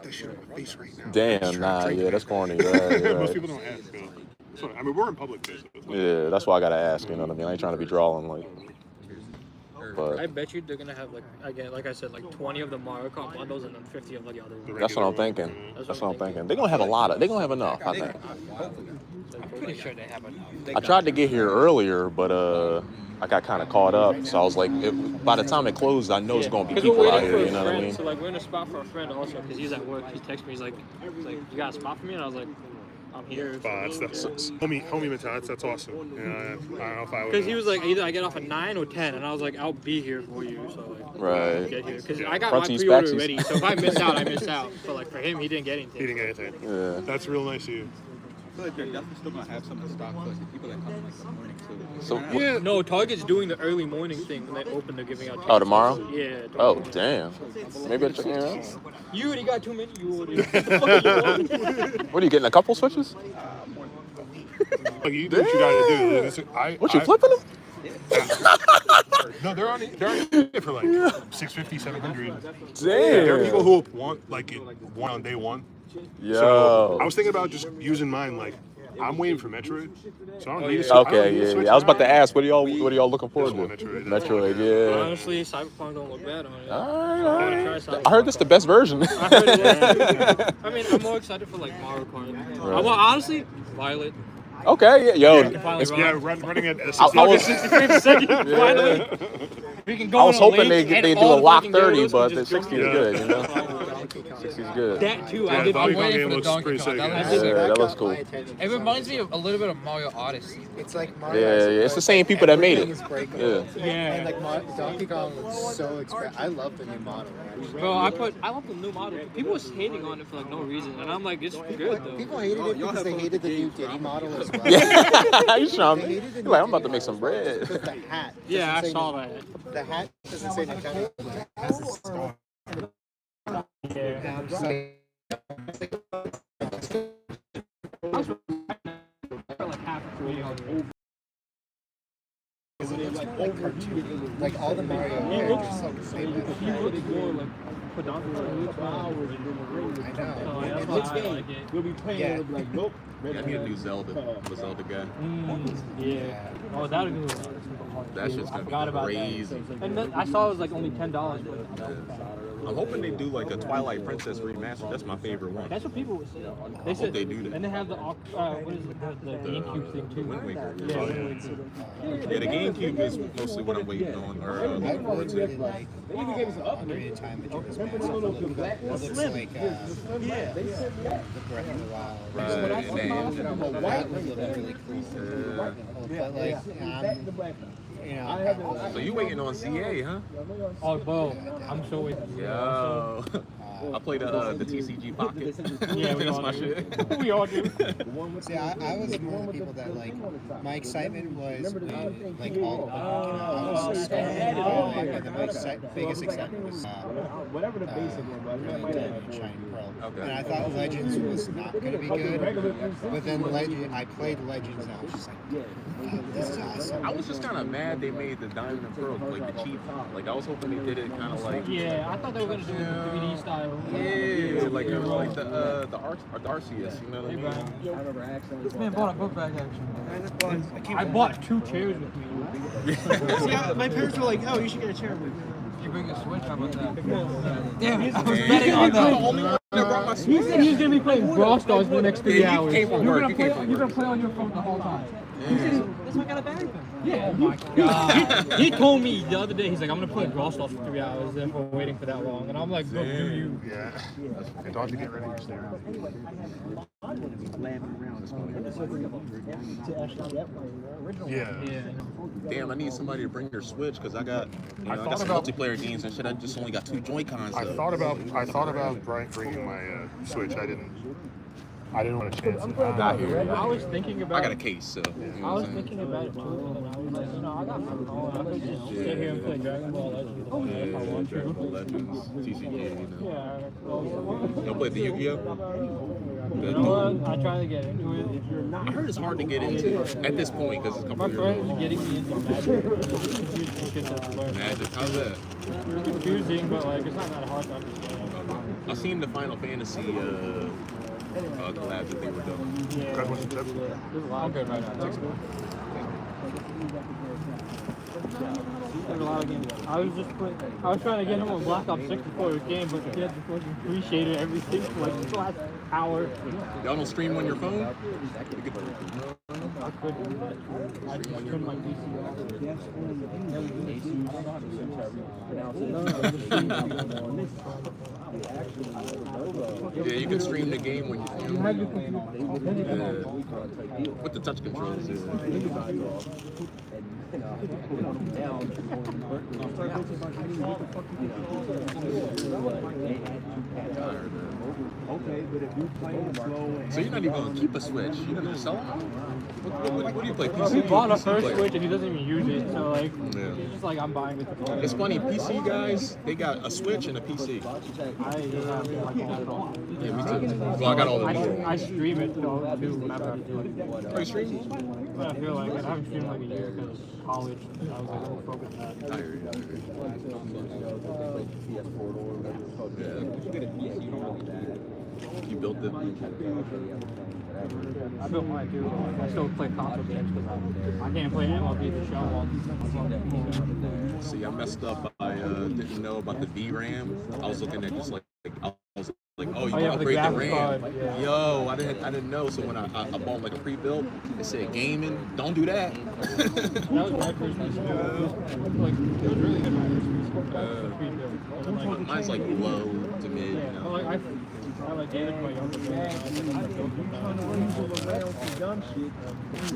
that shit on my face right now. Damn, nah, yeah, that's corny. Right. Most people don't ask. So, I mean, we're in public too. So Yeah, that's why I gotta ask. You know what I mean? I ain't trying to be drawing like. But I bet you they're gonna have like I said, like 20 of the Mario Kart bundles and then 50 of like the other ones. that's what I'm thinking. That's what I'm thinking. They're gonna have a lot of. They're gonna have enough. I think. I'm pretty sure they have enough. I tried to get here earlier, but I got kind of caught up. So I was like, by the time it closed, I know it's gonna be people out here. You know what I mean? So like we're in a spot for a friend also because he's at work. He texted me. He's like, you got a spot for me? And I was like, I'm here. that's homie mentality. That's awesome. Yeah, I don't know if I would. Because he was like, either I get off at 9 or 10, and I was like, I'll be here for you. So like, right. Get here because I got Frontsies, my pre-order backsies. already. So if I miss out, I miss out. But like for him, he didn't get anything. He didn't get anything. Yeah. That's real nice of you. I feel like they're definitely still gonna have some in stock for like the people that come in like the morning too. So Yeah. No, Target's doing the early morning thing when they open. They're giving out. Oh, tomorrow? Yeah. Oh, damn. Maybe I'll check it out. You already got too many. You already. What the fuck you want? What are you getting? A couple switches? Like, you do what you gotta do. What you flipping them? No, they're on it for like 650, 700. Damn. There are people who want like it one on day one. Yo. So I was thinking about just using mine. Like I'm waiting for Metroid, so I don't need to. Okay, yeah. I was about to ask, what are y'all looking forward to? Metroid, yeah. Honestly, Cyberpunk don't look bad on it. All right. I heard this the best version. I heard it was. I mean, I'm more excited for like Mario Kart. I want honestly Violet. Okay, yeah, yo. Running at I was 60 frames a second. Finally, we can go. I was on a hoping link they and do a all lock fucking 30, girls but can the just 60 jump is in. good, you know? 60 is good. That too. Yeah, I did. Donkey I'm Kong waiting game for the looks Donkey pretty Kong. sick. That looks cool. It reminds me of a little bit of Mario Odyssey. It's like Mario. Yeah, it's the same people that made it. Everything is breakable. Yeah. And like Donkey Kong looks so expressive. I love the new model. Bro, I love the new model. People was hating on it for like no reason, and I'm like, it's good though. People hated it because they hated the new Diddy model as well. Yeah. You trying to You're like, I'm about to make some bread. Because the hat. Yeah, I doesn't say saw Nintendo. that. The hat doesn't say Nintendo. It has a star. And I'm just like, it's more like cartoon. Like all the Mario characters look the same. I know. It looks good. We'll be playing Yeah. with like, nope. I need a new Zelda. The Zelda guy. Yeah. Oh, that'll be good. That shit's gonna Forgot be about crazy. And then I saw it was like only $10. I'm hoping they do like a Twilight Princess remaster. That's my favorite one. That's what people would say. They hope they do that. And they have the what is it? The GameCube thing too. Wind Waker. Yeah. Yeah, the GameCube is mostly what I'm waiting on. Or I really like Ocarina of Time Majora's Mask. It looks like the Breath of the Wild. Right, and That would look really cool. But like, you know, so you waiting on CA, huh? Oh, bro, I'm so waiting. Yo. I played the TCG Pocket. Yeah, we That's all my do. shit. We all do. see, I was one of the people that like, my excitement was when, like all the I was starting and then my biggest excitement was Whatever the basic one, Brilliant Diamond and Shining Pearl. Okay. And I thought Legends was not going to be good, but then I played Legends and I was just like, oh, this is awesome. I was just kind of mad they made the Diamond and Pearl like the cheap. Like I was hoping they did it kind of like. Yeah, I thought they were gonna do it the 3D style. Yeah, like kind of like the Arceus, you know what I mean? This man bought a book bag actually. I bought 2 chairs with me. See, my parents were like, oh, you should get a chair with me. You bring a Switch? How about that? Damn, I was betting on that. He said he was gonna be playing Brawl Stars for the next 3 hours. came from work. You're gonna play on your phone the whole time. This one got a battery pack. Yeah. Oh my god. He told me the other day, he's like, I'm gonna play Brawl Stars for 3 hours and we're waiting for that long. And I'm like, bro, do you? Yeah. And don't have to get ready. Just stay around. Yeah. Damn, I need somebody to bring their Switch because I got, I thought got some about- multiplayer games and shit. I just only got 2 Joy-Cons. I thought about bringing my Switch. I didn't want to chance it. Not here. I was thinking about I got a case, so. You know I what was I'm saying? thinking about it too, and I was like, you know, I got my phone. I could just sit here and play Dragon Ball Legends if I want Dragon Ball to. Legends, TCG, you know. Yeah. You don't play the Yu-Gi-Oh? You know what? I try to get into it. If you're not, I heard it's hard to get into at this point because it's a my couple years friend old. is getting me into Magic. It's confusing to learn. Magic, how's that? It's confusing, but like it's not that hard to understand. I seen the Final Fantasy collabs that they were doing. Guys want some chips? There's a lot of good right now. Thanks, man. There's a lot of games. I was trying to get him on Black Ops 6 before it came, but he had to fucking appreciate everything for like the last hour. Y'all don't stream on your phone? I couldn't, but I turned my PC off. Yeah, you can stream the game when you Have your computer. with the touch controls. So you're not even gonna keep a Switch? You're gonna just sell them? What do you play? PC? He bought a PC first player? Switch and he doesn't even use it, so like, Yeah. he's just like, I'm buying it. It's funny, PC guys, they got a Switch and a PC. I just have like all of them. Yeah, me too. Well, I got all the I stream it though too whenever I feel like it. Are you streaming? When I feel like it. I haven't streamed in like a year because college. I was like, oh, focus on that. I hear you. You built it. I built mine too. I still play console games because I can't play MLB The Show on. See, I messed up. I didn't know about the VRAM. I was looking at just like I was like, oh, you Oh, can yeah, for the upgrade the graphics RAM. card, yeah. Yo, I didn't know. So when I bought like a pre-built, it said gaming. Don't do that. That was my first PC. Like, it was really good. My first PC. Mine's like low to mid. You Yeah, know? but like I like gave it to my younger brother.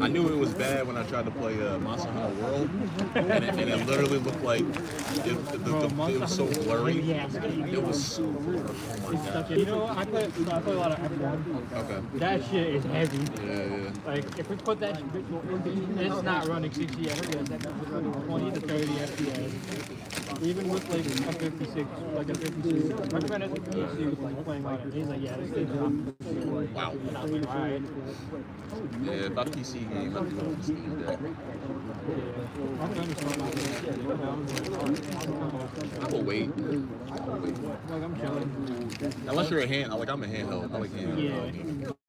I knew it was bad when I tried to play Monster Hunter World, and it literally looked like it was so blurry. It was so blurry. Oh my god. You know what? I play a lot of F1. Okay. That shit is heavy. Yeah. Like, if we put that, it's not running 60 FPS, it's running 20 to 30 FPS. Even with like a 56, like a 56. My friend has a PC was like playing on it. He's like, yeah, this thing's not. Wow. And I was like, alright. Yeah, if I PC game, I'd be on the Steam Deck. My friend was talking about I will wait. like, I'm chilling. Unless you're a I'm a handheld. I like handheld. Yeah.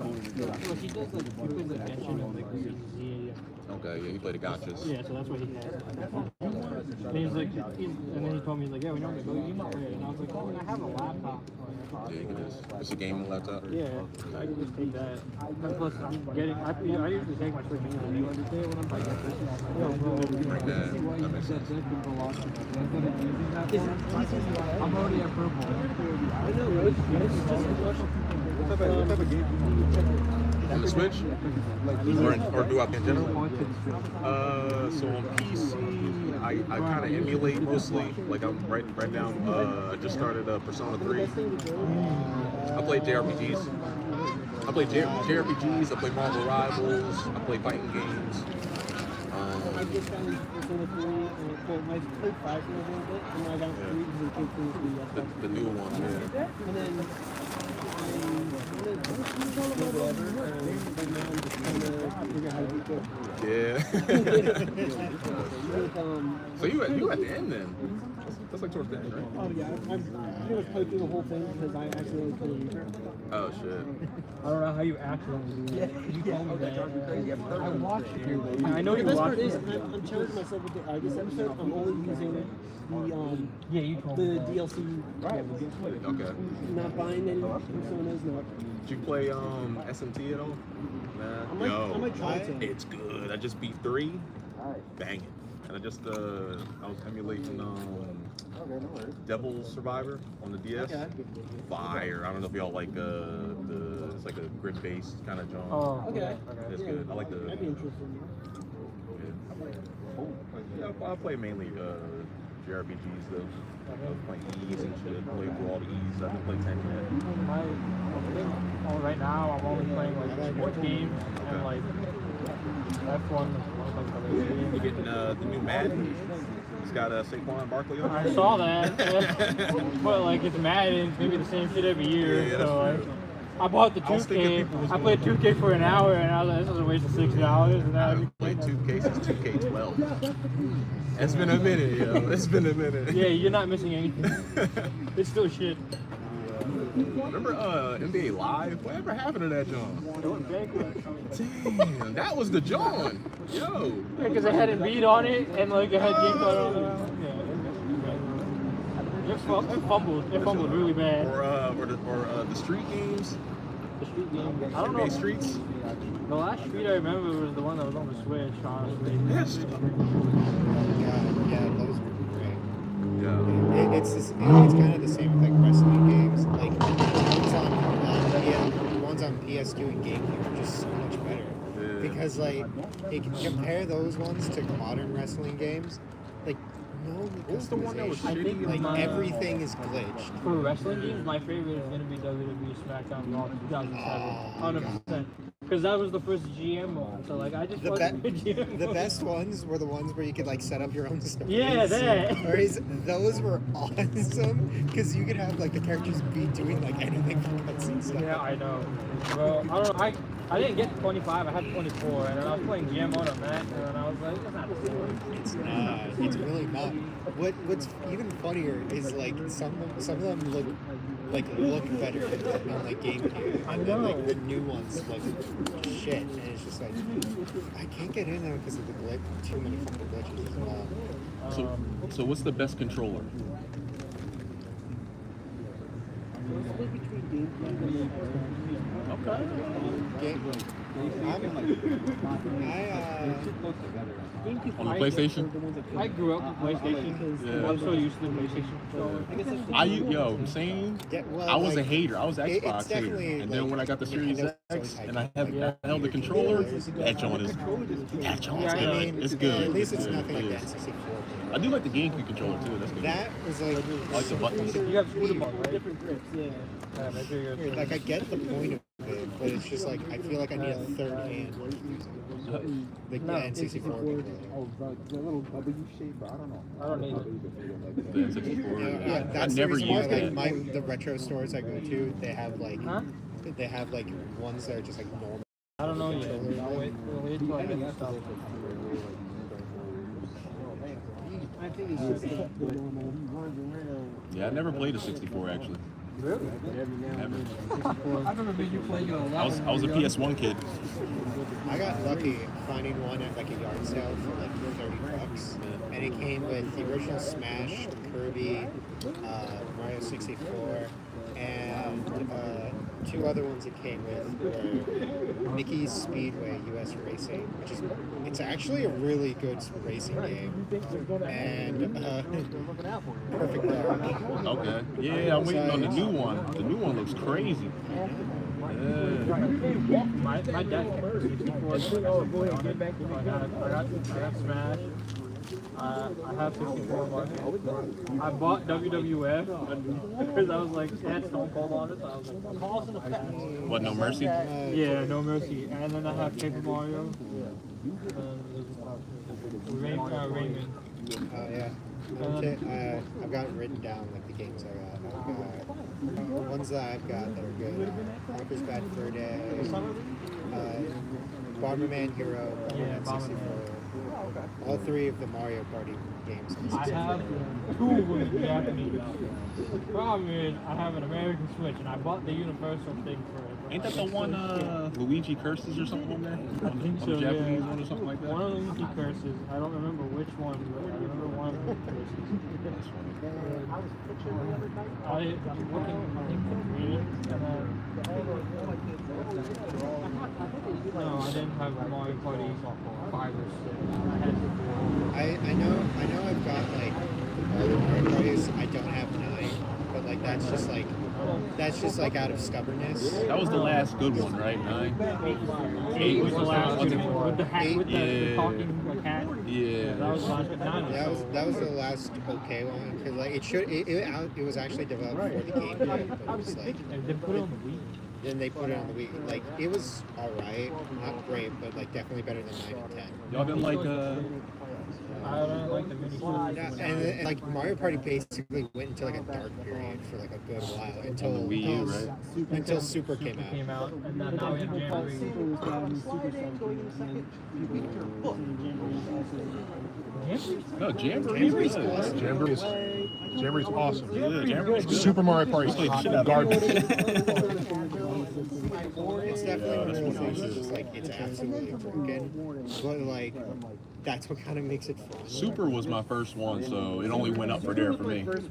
Look, he does like, he plays like Genshin and like Okay, yeah, you play the gotchas. yeah, so that's what he has. And he's like, and then he told me, he's like, yeah, we normally go, you might play it. And I was like, oh, and I have a laptop. Yeah, you can it's a gaming laptop. Yeah, I can just take that. And plus, I'm getting, I usually take my Switch anyway. You understand what I'm like? Like that. That makes sense. I'm already at purple. On the Switch? Or do I in general? So on PC, I kind of emulate mostly. Like I'm right now. I just started Persona 3. I play JRPGs. I play JRPGs. I play Marvel Rivals. I play fighting games. I just found Persona 3 and I played 5 for a little bit, and I got 3 because it came through The new one, yeah. And then whatever, but now I'm just trying to figure out how to do it. So you at the end then? That's like towards the end, right? Oh yeah, I'm pretty much played through the whole thing because I accidentally put a return. Oh shit. I don't know how you accidentally do that. You told me that. I watched you. I know The you best watched part is it. I'm challenging myself with this episode. I'm only using Yeah, you told the me that. DLC. Okay. Not buying any personas. Not. Did you play SMT at all? Nah. I might try to. It's good. I just beat 3. Bang it. And I was emulating Devil Survivor on the DS. Okay. Fire. I don't know if y'all like it's like a grid-based kind of genre. Oh, Okay. It's good. I like the. That'd be interesting. Yeah, I play mainly JRPGs though. I was playing E's and shit. Play through all the E's. I haven't played 10 yet. Right now, I'm only playing like sports games and like F1. You getting the new Madden? It's got Saquon Barkley on it. I saw that, but like it's Madden, it's maybe the same shit every year. Yeah, so that's like, I bought the I was thinking 2K. people was I played going- 2K for an hour, and I was like, this is a waste of $6. And I now haven't played 2K since 2K12. It's been a minute, yo. It's been a minute. yeah, you're not missing anything. It's still shit. Remember NBA Live? Whatever happened to that John? Damn, that was the John. Yo. Yeah, because it had a beat on it and like it had gameplay on it. Yeah. It fumbled really bad. Or the street games. The street game. I don't know. NBA Streets. The last street I remember was the one that was on the Switch, honestly. Yes. Yeah, those were great. Yeah. It's kind of the same with like wrestling games. Like the ones on PS2 and GameCube are just so much better. Yeah. Because like compare those ones to modern wrestling games, like no What was the one that was customization. shitty? Like everything is glitched. For wrestling games, my favorite is gonna be WWE SmackDown Raw 2007, 100%. Because that was the first GM one, so like I just wasn't a GM. The best ones were the ones where you could like set up your own stories. Yeah, that. Whereas those were awesome because you could have like the characters be doing like anything for cutscene stuff. Yeah, I know. Well, I don't know. I didn't get 25. I had 24, and then I was playing GM on that, and then I was like, it's not the same. It's not. It's really not. What's even funnier is like some of them look better on like GameCube, and then like the new ones look shit, and it's just like I can't get in there because of the glitch. Too many fucking glitches as well. So what's the best controller? Okay. On the PlayStation? I grew up with PlayStation. Yeah. I'm so used to the PlayStation controller. I'm saying Yeah, well, I was like, a hater. I was an it's Xbox hater. definitely, And then like, when I got the Series Nintendo's X always and I hyped held the controller, that joint is Yeah, good. I mean, It's good. At least it's good. nothing like It that is. 64. I do like the GameCube controller too. That's good. That was like I like the buttons. You have scooter ball, right? Different grips, yeah. Yeah, make sure you're like I get the point of it, but it's just like I feel like I need a third hand. The N64 controller. Oh, the little W shape, I don't know. I don't need it. The N64. Yeah, that's I never the reason used why, that. like the retro stores I go to, they have like ones that are just like normal. I don't know yet. I'll wait till I get that stuff. I think it's just the normal. Yeah, I never played a 64 actually. Really? Never. I remember you playing a lot. I was a PS1 kid. I got lucky finding one at like a yard sale for like $30, and it came with the original Smash, Kirby, Mario 64, and two other ones it came with were Mickey's Speedway US Racing, which is it's actually a really good racing game, and Perfect Dark. Okay. Yeah, I'm waiting on the new one. The new one looks crazy. Yeah. My dad kept 64. Oh, boy, get back to my dad. I got Smash. I have 64 bucks. I bought WWF because I was like, that's Stone Cold on it. So I was like, cause and effect. What, No Mercy? Yeah, No Mercy. And then I have Paper Mario. Raymond. Yeah. I've got it written down like the games I got. The ones that I've got that are good are Conker's Bad Fur Day, Bomberman Hero, Bomberman 64. All three of the Mario Party games. On I 64. have two with Japanese. The problem is I have an American Switch and I bought the Universal thing for it. Ain't that the one Luigi Curses or something on there? I think so, the Japanese yeah. one or something like that? One of the Luigi Curses. I don't remember which one, but I remember one of the curses. I'm looking, I think, for green, and then... No, I didn't have Mario Party 5 or 6. I had 4. I know I've got like all the Mario Parties. I don't have 9, but like that's just like out of stubbornness. That was the last good one, right? 9? 8 was the last Was it? one. With the hat, with the Yeah. talking cat. Yeah. That was the last one. 9 was That was the last okay one because like it was actually developed for the game, but it was like And they put it on the Wii. then they put it on the Wii. Like it was alright, not great, but like definitely better than 9 and 10. Y'all been like, I don't like the mini Yeah, and like Mario Party basically went into like a dark period for like a good while until On the Wii U, right? until Super came out. and then now we have Jamboree. Super was bad and Super something. no, Jamboree was good. Jamboree is Jamboree's awesome. Jamboree's good. Super Mario Party's garbage. It's definitely one of those things that's just like it's absolutely broken, but like that's what kind of makes it fun. Super was my first one, so it only went up for there for me. My first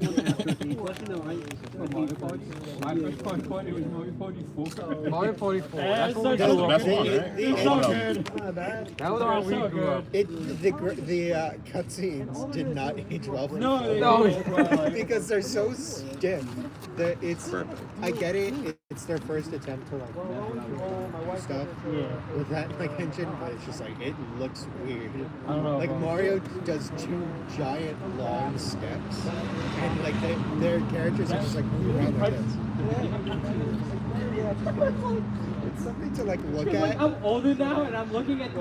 point was Mario 44. Mario 44. That's That's so what That was the cool. best one, right? It's so good. that was our we grew up. The cutscenes did not age well for No, me. No. Because they're so stiff. I get it. It's their first attempt to like do stuff with that like engine, but it's just like it looks weird. I don't know. Like Mario does 2 giant long steps, and like their characters are just like moving around like this. It's something to like look Because, like, at. I'm older now and I'm looking at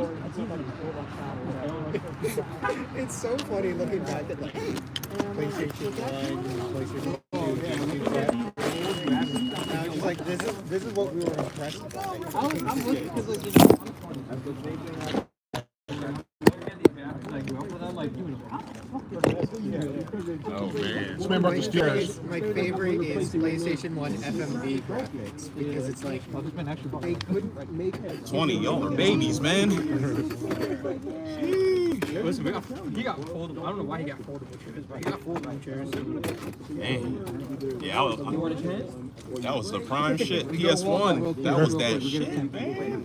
these. It's so funny looking back at like PlayStation 1, PlayStation 2, GameCube. And I was just like, this is what we were impressed by. I'm looking because like Oh man. This man brought the stairs. My favorite is PlayStation 1 FMV graphics because it's like they couldn't make a 20, y'all are babies, man. Listen, he got foldable. I don't know why he got foldable chairs, but he got foldable chairs. Dang. Yeah, You want a chance? that was the prime shit. PS1. That was that shit, man.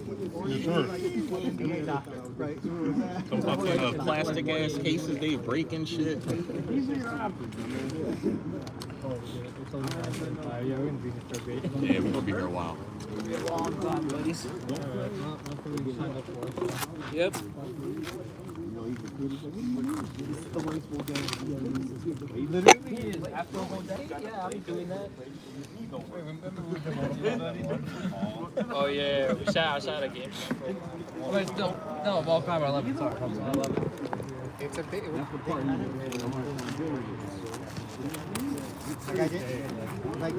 Them fucking plastic ass cases, they breaking shit. Yeah, we're gonna be here for a bit. Yeah, we're gonna be here a while. Yep. Literally, after a whole decade, yeah, I'll be doing that. Oh yeah, we sat outside again. Wait, no, Ball Kramer 11. Sorry, 11. It's a bit. Like I did, like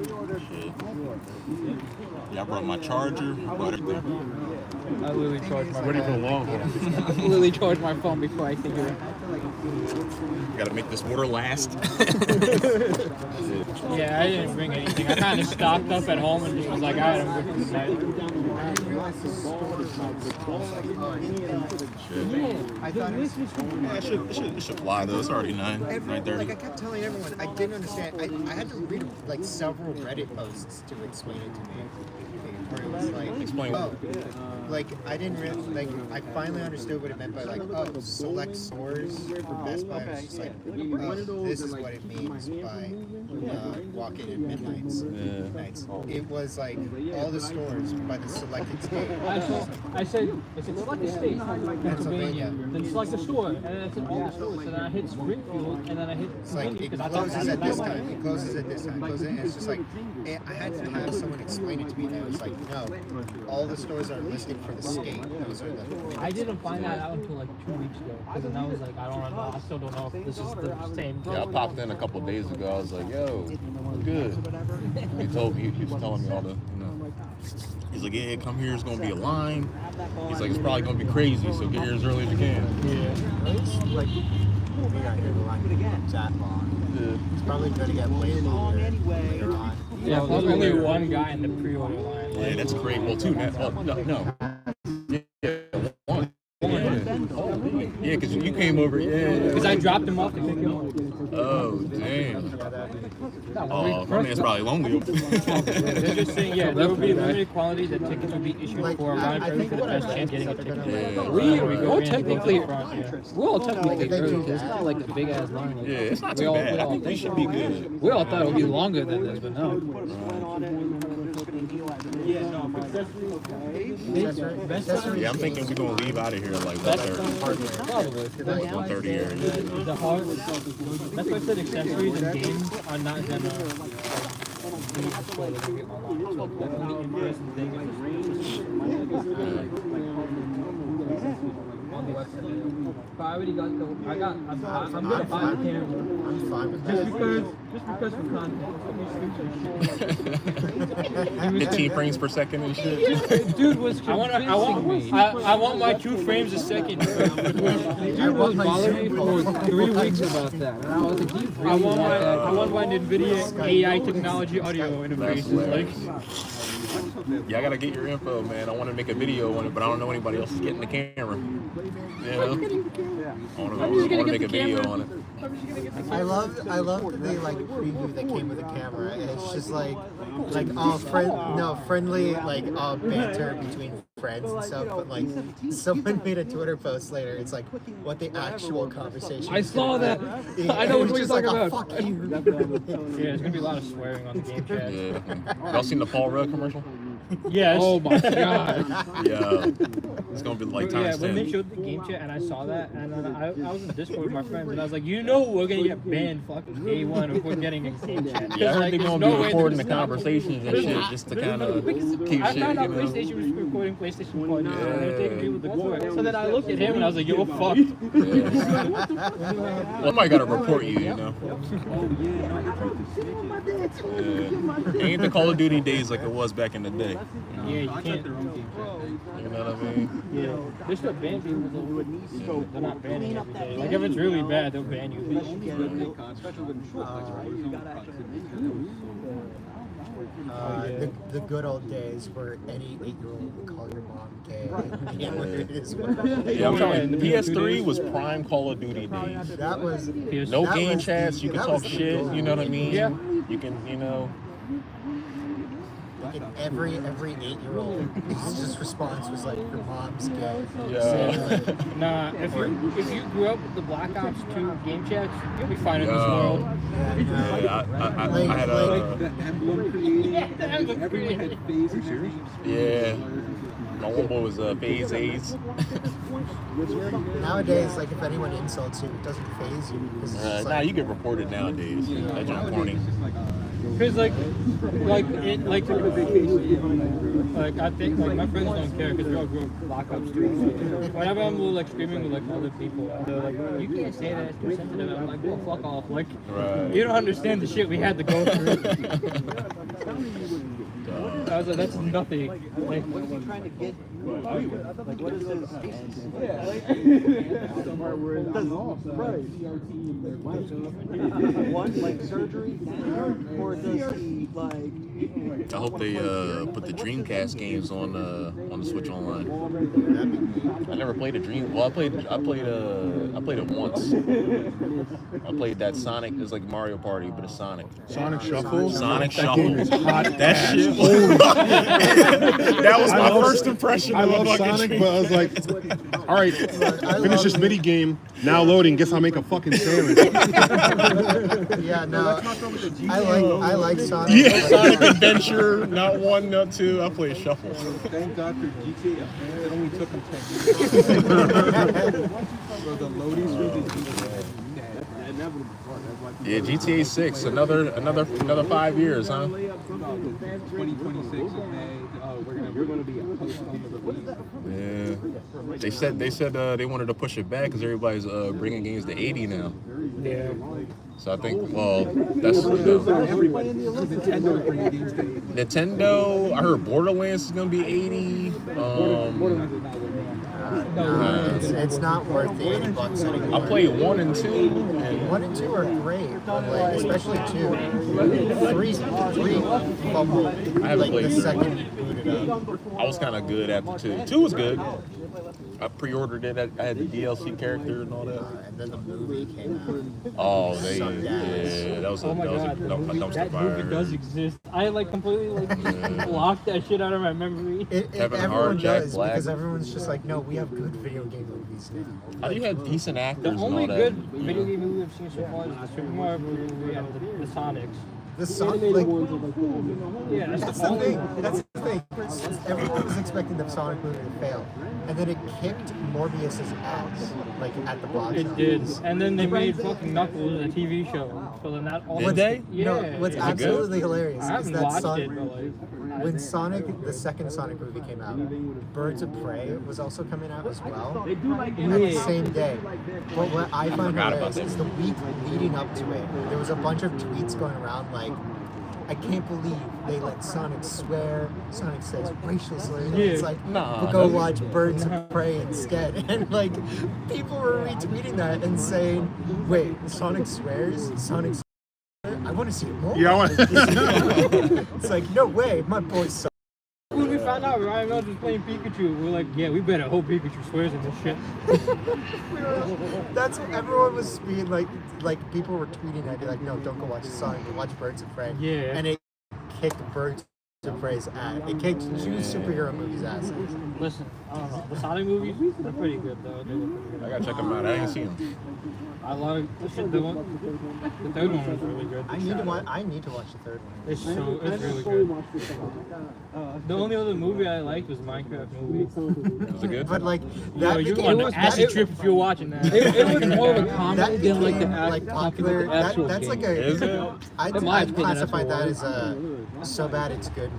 Yeah, I brought my charger. I brought everything. I literally charged my Ready for the long haul. I literally charged my phone before I think of it. Gotta make this water last. Yeah, I didn't bring anything. I kind of stocked up at home and just was like, all right, I'm good for tonight. I thought it was. Yeah, it should fly though. It's already 9:30. Like I kept telling everyone, I didn't understand. I had to read like several Reddit posts to explain it to me. Where it was like, Explain what? like I didn't really like. I finally understood what it meant by like, select stores for Best Buy. I was just like, this is what it means by walk-in at midnights. It was like all the stores by the selected state. I said select the state, Pennsylvania, then select the store, and then I said all the stores, and then I hit Springfield, and then I hit It's like it because I closes thought at this time. It closes at this time. It closes, and it's just like I had to have someone explain it to me. And it was like, no, all the stores are listed for the state. Those are the. I didn't find that out until like 2 weeks ago, because then I was like, I don't know, I still don't know if this is the same. Yeah, I popped in a couple of days ago. I was like, yo, good. He was telling me all the, he's like, yeah, come here. It's gonna be a line. He's like, it's probably gonna be crazy, so get here as early as you can. Like, we got here the line that long. It's probably going to get way longer later on. Yeah, there's only one guy in the pre-order line. Yeah, that's great. Well, two now. Oh, no. Yeah, one. Yeah, because you came over. Yeah. Because I dropped him off to pick him up. Oh, damn. Oh, my man's probably lonely. They're just saying, yeah, there will be limited quantities that tickets will be issued for a round early for the best chance getting a ticket. Yeah. We're technically early because it's not like a big ass line. Yeah, it's not too bad. I think we should be good. We all thought it would be longer than this, but no. Yeah, I'm thinking we're gonna leave out of here like 1:30. Probably. 1:30 area. The hard, that's why I said accessories and games are not gonna be displayed like online. So the only in-person thing is on the website. But I I already got the. I'm gonna buy the camera. I'm fine with Just that. because for content. 15 frames per second and shit. Dude was I want my 2 frames a second. Dude was bothering me for 3 weeks about that. And I was like, I I want my NVIDIA AI technology audio interface. Like, Yeah, I gotta get your info, man. I want to make a video on it, but I don't know anybody else is getting the camera. You know? I want to make a video on it. I love that they like preview that came with a camera, and it's just like friendly banter between friends and stuff. But like someone made a Twitter post later. It's like what the actual conversation. I saw that. Yeah, I know what it's you're just like, talking oh, about. fuck you. yeah, there's gonna be a lot of swearing on the game chat. Yeah. Y'all seen the Paul Rudd commercial? Yes. Oh my god. Yeah. It's gonna be like Yeah, times when they 10. showed the game chat and I saw that, and then I was in Discord with my friends, and I was like, you know, we're gonna get banned fucking day one if we're getting a game chat. Yeah, I heard Like, they're there's gonna no be way recording the there's not- conversations and shit just to kind of keep I shit, found out you know? PlayStation was recording PlayStation Porn, and they're taking Yeah. people to court. So then I looked at him and I was like, yo, fucked. Yeah. Somebody gotta report you, you know? Yeah. Ain't the Call of Duty days like it was back in the day. Yeah, you can't. You know what I mean? Yeah, they still ban people, so they're not banning every day. Like, if it's really bad, they'll ban you. The good old days where any 8-year-old would call your mom gay. Yeah, it is what Yeah, I'm telling you, the PS3 was prime Call of Duty days. that was. No that game was chats, the- you can that talk was the shit, goal. you know what I mean? Yeah. You can, you know. And every 8-year-old, his just response was like, "Your mom's gay." Yeah. Nah, if you grew up with the Black Ops 2 game chats, you'll be fine in this Yo. world. Yeah, I had a. Everyone had phases. Yeah. My one boy was phase AIDS. Nowadays, like if anyone insults you, it doesn't faze you because it's just Nah, like, you get reported nowadays. That junk corny. Cause like I think like my friends don't care because we all grew up with Black Ops 2. So whenever I'm like screaming with like other people, they're like, you can't say that, it's too sensitive. I'm like, well, fuck off. Like, Right. you don't understand the shit we had to go through. I was like, that's nothing. Like, What is he trying to get? Like, what is his One, like surgery? Or does he, like... I hope they put the Dreamcast games on the Switch Online. I never played a Dream. Well, I played it once. I played that Sonic. It's like Mario Party, but it's Sonic. Sonic Shuffle. Sonic That Shuffle. game is hot. That shit. That was my first impression. I of love a fucking Sonic, Dream- but I was like, all right, finish this mini game. Now loading. Guess I'll make a fucking sandwich. yeah, no, I like Sonic. Yeah, Sonic Adventure, not 1, not 2. I played Shuffle. Thank God for GTA. It only took him 10 years. So the loading screens Yeah, GTA 6, another 5 years, huh? 2026 is May. We're gonna be post on the release. Yeah. They said they wanted to push it back because everybody's bringing games to 80 now. yeah. So I think, well, that's Everybody. Nintendo bringing games to 80. Nintendo. I heard Borderlands is gonna be 80. Borderlands is not worth It's not worth the $80 anymore. I played 1 and 2. And 1 and 2 are great, but like especially 2. 3 fumbled. I haven't Like played the 3. second you booted up. I was kind of good after 2. 2 was good. I pre-ordered it. I had the DLC character and all that. And then the movie came out. Oh, Sucked ass. that was a Oh my god, dumpster that movie does fire. exist. I like completely blocked that shit out of my memory. Kevin Everyone Hart, Jack does Black. because everyone's just like, no, we have good video game movies now. How do you have decent The actors and all only that? good video game movie I've seen so far is the Super Mario movie and the Sonics. The song, like, Yeah, that's the thing. That's the thing. Everyone was expecting the Sonic movie to fail, and then it kicked Morbius's ass, like at the box It did. And then they made fucking Knuckles a TV show. So then that all Did they? Yeah. No, what's yeah. absolutely hilarious I is haven't that watched Sonic. it, but like, when the second Sonic movie came out, Birds of Prey was also coming out as well at the same day. But what I find hilarious is the week leading up to it, there was a bunch of tweets going around like, I can't believe they let Sonic swear. Sonic says racial slurs. And it's like, we'll go watch Birds of Prey instead. And like, people were retweeting that and saying, wait, Sonic swears? Sonic swears? I want to see it more. Yeah, It's like, no way, my boy's Sonic. When we found out Ryan Reynolds was playing Pikachu, we're like, yeah, we better hope Pikachu swears in this shit. That's what everyone was being like people were tweeting at me like, no, don't go watch Sonic, go watch Birds of Prey. Yeah. And it kicked Birds of Prey's ass. It kicked two superhero movies' asses. Listen, I don't know. The Sonic movies, they're pretty good though. They look pretty good. I gotta check them out. I ain't seen them. I love the third one was really good. I need to watch the third one. It's really good. The only other movie I liked was Minecraft movie. Was it good? But like Yeah, that you became were on an acid trip if you're watching that. It was more of a that comedy than like the became like popular. That's like Is it? I'd my opinion, classify that's that as a so bad it's good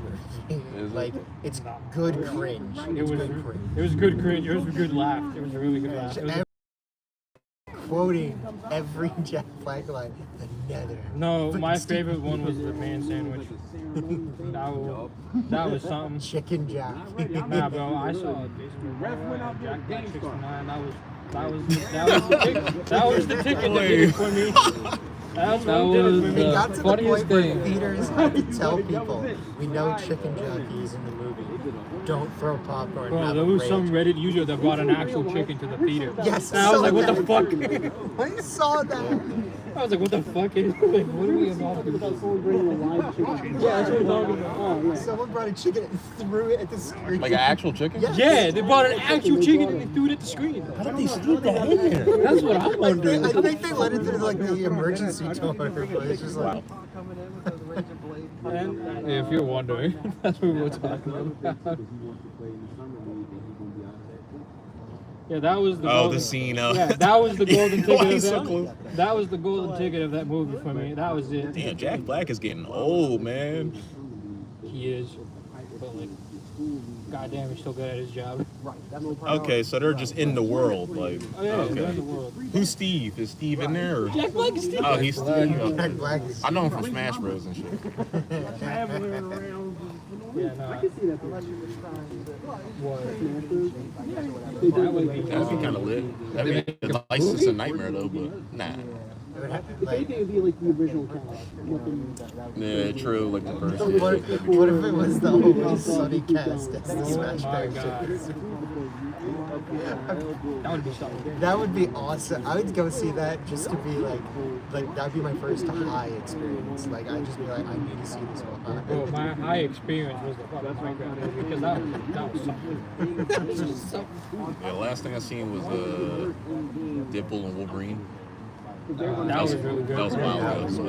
movie. Is it? Like it's good cringe. It was good cringe. It was good cringe. It was a good laugh. It was a really good laugh. It was Quoting every Jack Black line, the nether. No, But my Steve- favorite one was the man sandwich. That was something. Chicken Jack. Nah, bro, I saw Jack Black 69. That was the ticket that did it for me. That was It got to the funniest point where thing. theaters had to tell people, we know Chicken Jockey's in the movie. Don't throw popcorn. Bro, have there a was rage. some Reddit user that brought an actual chicken to the theater. Yes, And I was like, what the that. fuck? I saw that. I was like, what the fuck? Like, what are we talking about? Yeah, that's what we're talking about. Oh, yeah. Someone brought a chicken and threw it at the screen. Like an actual chicken? Yes. Yeah, they brought an actual chicken and they threw it at the screen. How did they sneak that in there? That's what I'm wondering. I think they let it through like the emergency door, but it's just like. And If you're wondering, that's what we're talking about. yeah, that was the Oh, golden, the scene. Yeah, that was the golden Why ticket of he's so that. close? That was the golden ticket of that movie for me. That was it. Damn, Jack Black is getting old, man. He is. But like, goddamn, he's still good at his job. Okay, so they're just in the world, like. Oh yeah, Okay. they're in the world. Who's Steve? Is Steve in there? Or? Jack Black is still. Oh, he's Steve. Jack Okay. Black is. I know him from Smash Bros and shit. Yeah, no. That'd be kind of lit. That'd be a license a nightmare though, but nah. It would have, I like, think it would be like the original cast. Yeah, true. Like the first. what if it was the Always Sunny cast as the Smash my Bros. God. That would be something. That would be awesome. I would go see that just to be like that'd be my first high experience. Like I'd just be like, I need to see this one. Bro, my high experience was the fucking Minecraft movie because that was something. That was something. Yeah, last thing I seen was Deadpool and Wolverine. That was really good. That was wild. So.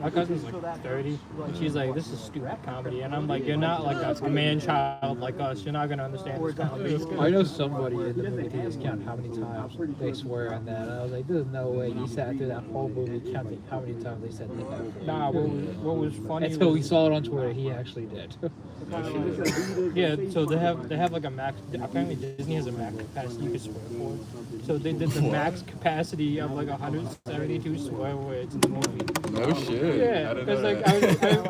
My cousin's like 30, and she's like, "This is stupid comedy," and I'm like, "You're not like a man child like us. You're not gonna understand this comedy." I know somebody in the movie theaters count how many times they swear on that. And I was like, there's no way you sat through that whole movie counting how many times they said that. Nah, what was funny? Until we was- saw it on Twitter, he actually did. Yeah, so they have like a max. Apparently Disney has a max capacity you can swear for. So they did the max capacity of like 172 swear words in the movie. No shit. Yeah, I didn't because know like that.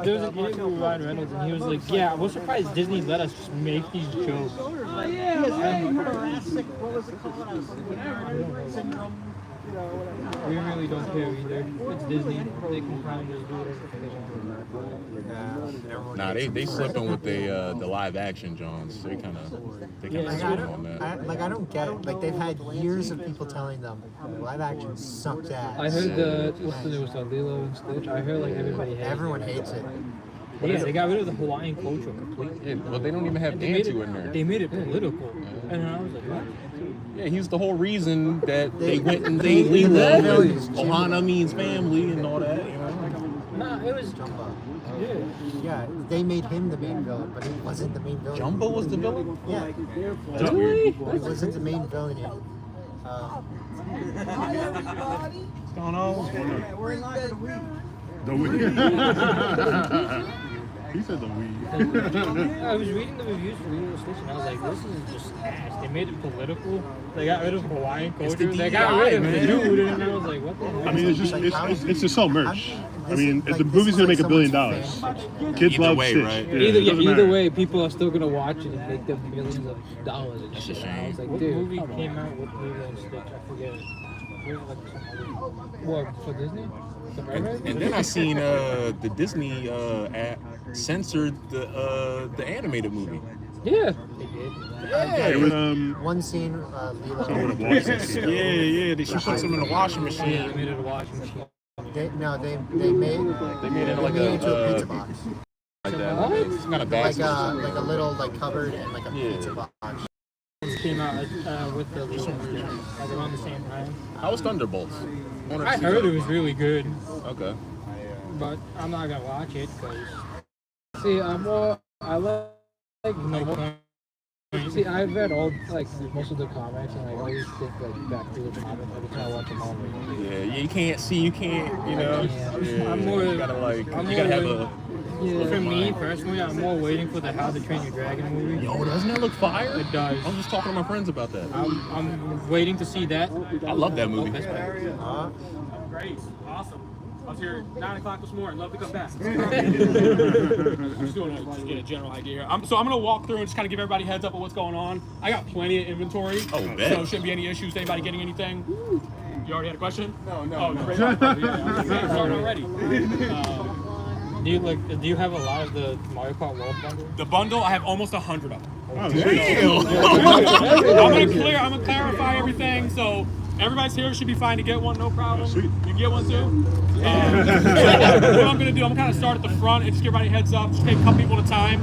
there was an interview with Ryan Reynolds and he was like, "Yeah, we're surprised Disney let us just make these jokes." We really don't care either. It's Disney. They can kind of just do whatever they want. Nah, they slipping with the live action Jones. They kind of Like, slipping on that. I don't get it. Like they've had years of people telling them live action sucked ass. I heard what's the newest one, Lilo and Stitch? I heard like everybody hates Everyone it. hates it. Yeah, they got rid of the Hawaiian culture completely. Yeah, but they don't even have They made Bantu in it. there. They made it political, and I was like, "What?" Yeah, he's the whole reason that they went and they- they Lilo they- and Ohana means family and all that. You know? Nah, it was. Jumbo. Yeah. Yeah, they made him the main villain, but he wasn't the main villain. Jumbo was the villain. Yeah, That's weird. he wasn't the main villain. In, What's going on? We're in line for the week. The week. He said the weed. I was reading the reviews for Lilo and Stitch, and I was like, this is just ass. They made it political. They got rid of Hawaiian culture. They got rid of the dude, and I was like, what the heck? I mean, it's to sell merch. I mean, if the movie's gonna make $1 billion, kids Either love way, Stitch. right? Yeah, it doesn't Either matter. way, people are still gonna watch it and make them millions of dollars. And That's shit. a And I was shame. like, What dude, movie come came on. out with Lilo and Stitch? I forget it. What, for Disney? The Mermaid? And then I seen the Disney app censored the animated movie. Yeah. It was One scene, I Lilo. would have watched that scene. Yeah. She put some in the washing Yeah, machine. they made it a washing machine. They made it like it into a pizza box, Like that. It's kind of bad. like a little cupboard and like a pizza box. It came out with the Lilo and Stitch, like around the same time. How was Thunderbolts? I heard it was really good, Okay. but I'm not gonna watch it because See, I like no point. See, I've read all most of the comics, and I always think back to the comic every time I watch a Marvel movie. Yeah, you can't, you know. Yeah, I'm more- you gotta I'm you more gotta have like- a. For me personally, I'm more waiting for the How to Train Your Dragon movie. Yo, doesn't that look fire? It does. I was just talking to my friends about that. I'm waiting to see that. I love that movie. That's better. Great, awesome. I was here 9 o'clock this morning. Love to come back. I'm just doing just get a general idea here. So I'm gonna walk through and just kind of give everybody a heads up of what's going on. I got plenty of inventory, Oh, so bet. shouldn't be any issues. Anybody getting anything? You already had a question? No. Oh, no. Yeah, I was like, man, starting already. Do you have a lot of the Mario Kart World bundle? The bundle, I have almost 100 of them. Oh, I'm gonna clarify everything. So everybody's here should be fine to get one, no problem. Sweet. You can get one too. What I'm gonna do, I'm gonna kind of start at the front and just give everybody a heads up. Just take a couple people at a time,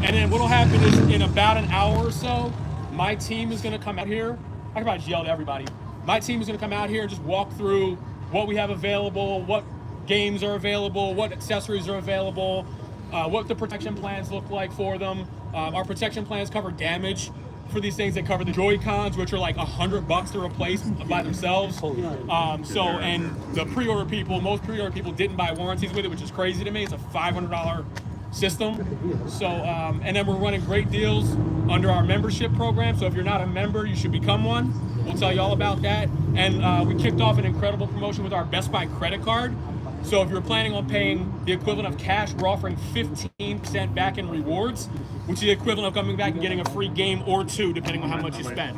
and then what'll happen is in about an hour or so, my team is gonna come out here. I can probably just yell at everybody. My team is gonna come out here and just walk through what we have available, what games are available, what accessories are available, what the protection plans look like for them. Our protection plans cover damage for these things. They cover the Joy-Cons, which are like $100 to replace by themselves. And the pre-order people, most pre-order people didn't buy warranties with it, which is crazy to me. It's a $500 system. So, and then we're running great deals under our membership program. So if you're not a member, you should become one. We'll tell you all about that. And we kicked off an incredible promotion with our Best Buy credit card. So if you're planning on paying the equivalent of cash, we're offering 15% back in rewards, which is the equivalent of coming back and getting a free game or two, depending on how much you spend.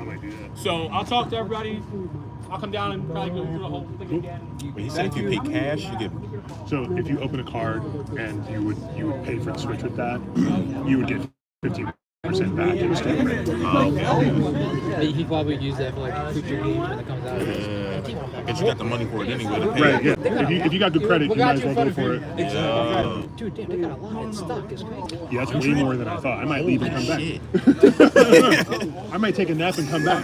So I'll talk to everybody. I'll come down and probably go through the whole thing again. But he said if you pay cash, you get. So if you open a card and you would pay for the Switch with that, you would get 15% back in exchange rate. He probably use that for future games when it comes out. Because you got the money for it anyway to pay. Right, yeah. If you got good credit, you might as well go for it. Dude, damn, they got a lot in stock. It's crazy. Yeah, that's way more than I thought. I might leave and come back. Shit. I might take a nap and come back.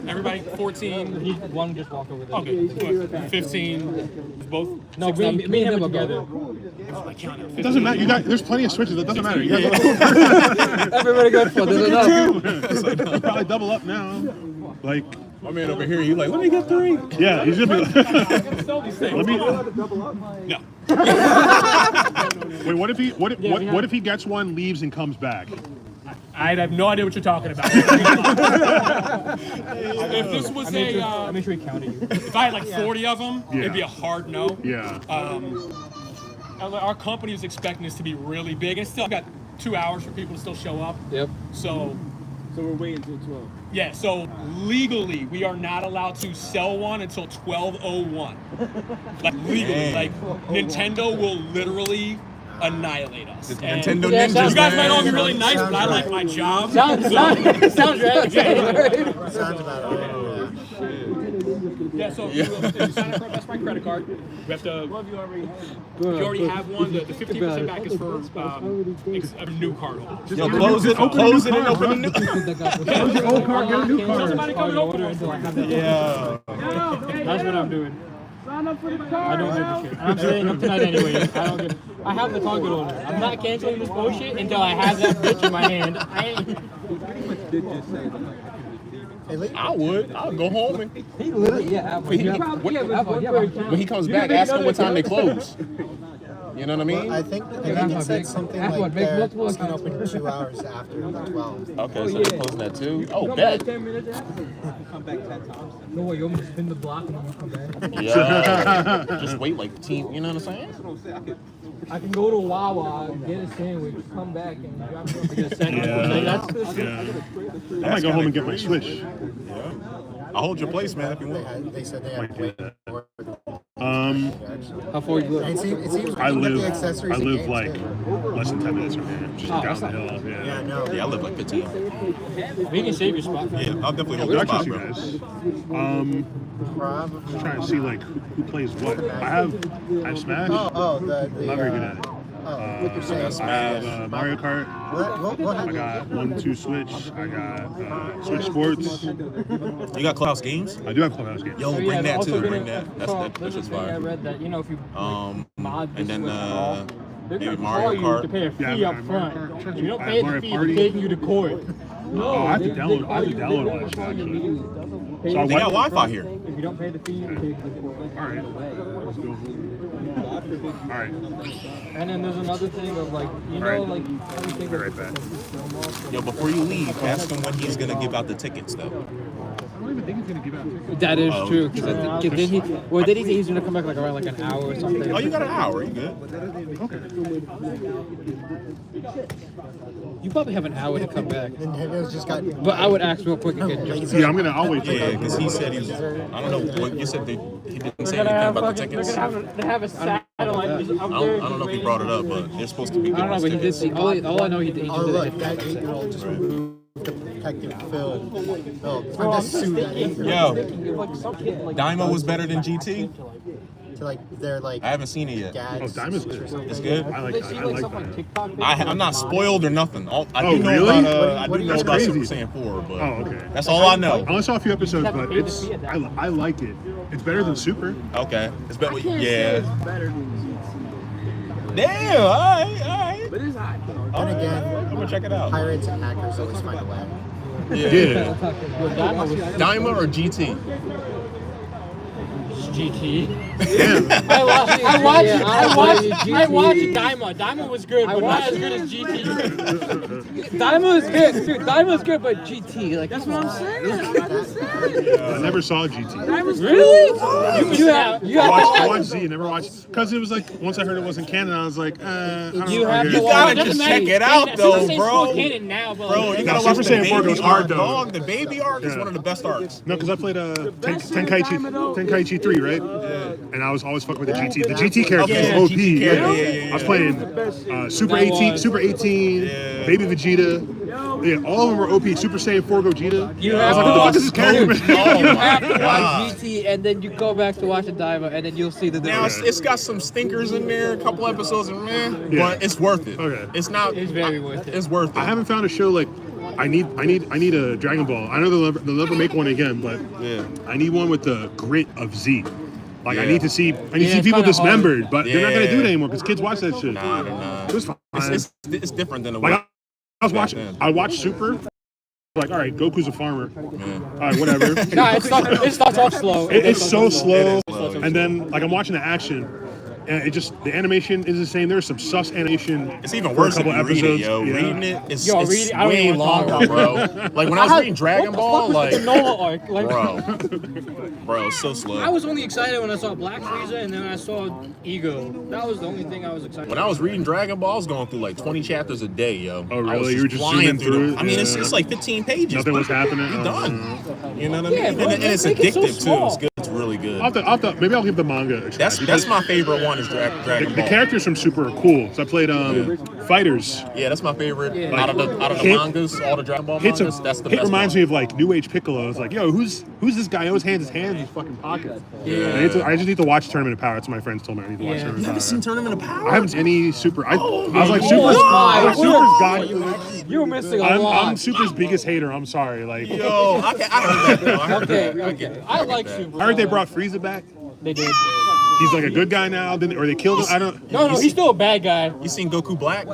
Everybody, 14. One just walked over there. Okay, good. 15. Both. No, 16. me and him are together. It doesn't matter. There's plenty of Switches. It doesn't matter. You guys Everybody good for this. will probably double up now. Like, My man over here, he's like, let me get 3. yeah, he's gonna be like, let me. No. Wait, what if he gets one, leaves, and comes back? I have no idea what you're talking about. If this was I made sure he counted you. if I had like 40 of them, it'd be a hard no. Yeah. Our company is expecting this to be really big, and it's still got 2 hours for people to still show up. Yep. So So we're waiting until 12. yeah, so legally we are not allowed to sell one until 12:01. Like legally, like Nintendo will literally annihilate us. And Nintendo Yeah, Ninjas, you guys might all be man. really nice, but I like my job. Sounds right. Sounds about right. Yeah, so if you sign up for a Best Buy credit card, we have to. If you already have one, the 15% back is for a new card holder. Yo, close it and open a new. Close your old card, get a new card. Somebody come and open one for me. Yeah. That's what I'm doing. I don't give a shit. I'm staying up tonight anyway. I have the target order. I'm not canceling this bullshit until I have that bitch in my hand. I would. I'll go home and He literally, yeah. when he comes back, ask him what time they close. You know what I mean? I think that's it what said big- something that's like what big they're multiple it's gonna accounts open 2 hours after the 12. Okay, so they're closing at 2. Oh, bet. 10 minutes after. Come back 10 times. No way, you want me to spin the block and then you come back? Yeah. Just wait like team. You know what I'm saying? I can go to Wawa, get a sandwich, come back, and drop it off in a second. Yeah. I might go home and get my Switch. I'll hold your place, man, if you want. They said they had way more. How far you live? It seems I like live the accessories and games, like too. less than 10 minutes from here, just down the hill. Yeah, no. Yeah, I live like 15. We can save your spot. Yeah, I'll definitely hold Good your spot, access, you bro. guys. Probably. I'm trying to see like who plays what. I have Smash. The I'm not very good at it. what you're saying. I have Mario Kart. What I got 1-2 Switch. I got Switch Sports. You got Clubhouse games? I do have Clubhouse games. Yo, bring that also too. gonna- Bring that. That's just I fire. read that, you know, if you mod And this then with all, they're maybe gonna Mario call you Kart. to pay a fee Yeah, up Mario front. Kart. If you don't I pay have the Mario fee, Party. they're taking you to court. No, I have to they download call you all that shit, call you actually. immediately. Pay So I the They went- got Wi-Fi here. If you don't pay the fee, you take you to court. All right, let's go. All right, And then there's another thing of like, you know, Alright. like everything be right back. Yo, before you leave, ask him when he's gonna give out the tickets, though. I don't even think he's gonna give out tickets. That is Oh. true. Because then he, well, then he said he's gonna come back like around like an hour or something. Oh, you got an hour. You good? You probably have an hour to come back. Nintendo's just got. But I would ask real quick again. Just Yeah, I'll wait for Yeah, that. because he said he was. I don't know. What you said he didn't say They're gonna anything have about the fucking, they're tickets. gonna have, they have a satellite. I don't know if he brought it up, but they're supposed to be I don't know, giving but he did tickets. see. All I know he did. He Oh, just did look, it. that 8-year-old just removed the protective film. I'm just suing that 8-year-old. Yo, Dymo was better than GT. To like, they're like I haven't seen it yet. gags. Oh, Diamond's good. or something. It's good. I like They that. see I like like something on that. TikTok. I'm not spoiled or nothing. I Oh, do know really? about, I What- do know that's about crazy. Super Saiyan 4, but Oh, okay. that's all I know. I only saw a few episodes, Never but paid the it's fee at that I like it. It's better than Super. Okay, it's better. I can't say Yeah. it's better than Damn. All right. But it's hot though. All right. again, I'm gonna check it out. Pirates and hackers always find a way. Yeah. Well, Dymo was Dymo or GT? GT. Damn. I watched Yeah, I watched GT. Dymo. Dymo was good, but not as good as GT. Dymo is good. Dude, Dymo is good, but GT, like, That's what I'm saying. I never saw GT. really? You have I watched Z, never watched, because it was like, once I heard it wasn't canon, I was like, I don't You know. have I to guess. You gotta Doesn't just matter. check it out, though, bro. Canon now, but Bro, like, you No, gotta watch Super the Saiyan 4 baby goes hard, arc, though. dog. The baby arc is Yeah. one of the best arcs. No, because I played Tenkaichi 3, right? And I was always fucking with the GT. The GT character Yeah, was OP. GT character, Yeah. yeah. I was playing Super 18, Super 18, Yeah. Baby Vegeta. Yeah, all of them were OP. Super Saiyan 4 Gogeta. You I was have like, what the fuck is this character? Oh, you have to my God. watch GT, and then you go back to watch the Dymo, and then you'll see the Now difference. it's got some stinkers in there, a couple episodes, and Yeah. but it's worth it. Okay. It's not. It's very worth it. It's worth it. I haven't found a show like I need a Dragon Ball. I know they'll never make one again, but Yeah. I need one with the grit of Z. Like I Yeah. need to see Yeah, people it's kinda dismembered, but they're not gonna Yeah. do it anymore because kids watch that shit. Nah, they're not. It was fine. It's different than the Like way. I was watching, man. I watched Super. Like, all right, Goku's a farmer. Yeah. All right, whatever. Nah, it starts off slow. It's so slow, slow. and then like I'm watching the action, and it just the animation is the same. There's some sus animation. It's even for a worse if couple you read it, episodes. yo. Yeah. Reading it is Yo, it's read it, I don't way even wanna talk longer, bro. Like when I was reading Dragon Ball, like, the Noah arc, like, bro, it's so slow. I was only excited when I saw Black Frieza and then I saw Ego. That was the only thing I was excited. When I was reading Dragon Ball, I was going through like 20 chapters a day, yo. Oh, I was really? You were just flying zooming through them. it? I mean, Yeah. it's like 15 pages. Nothing was happening. You're done. You know what I mean? Yeah, and, bro, and it's make it so addictive too. small. It's good. It's really good. Maybe I'll give the manga a try. That's my favorite one is Dragon the Ball. characters from Super are cool. So I played Fighters. Yeah, that's my favorite. Yeah. Out of the Hit- mangas, all the Dragon Ball Hit mangas, that's the Hit best reminds one. me of like New Age Piccolo. It's like, yo, who's this guy? He always hands his hands in his fucking pockets. Yeah. I just need to watch Tournament of Power. That's what my friends told me. I need to watch Yeah. Tournament You of haven't Power. seen Tournament of Power? I haven't seen any Super. I was like Oh, Super's. God. Like, Super's God. You're missing a lot. I'm Super's biggest hater. I'm sorry. Like Yo, I heard that though. I heard Okay, that. okay. I like Super. I heard they brought Frieza back. They did. He's like a good guy now. Or they killed him. I don't. No, he's still a bad guy. You seen Goku Black?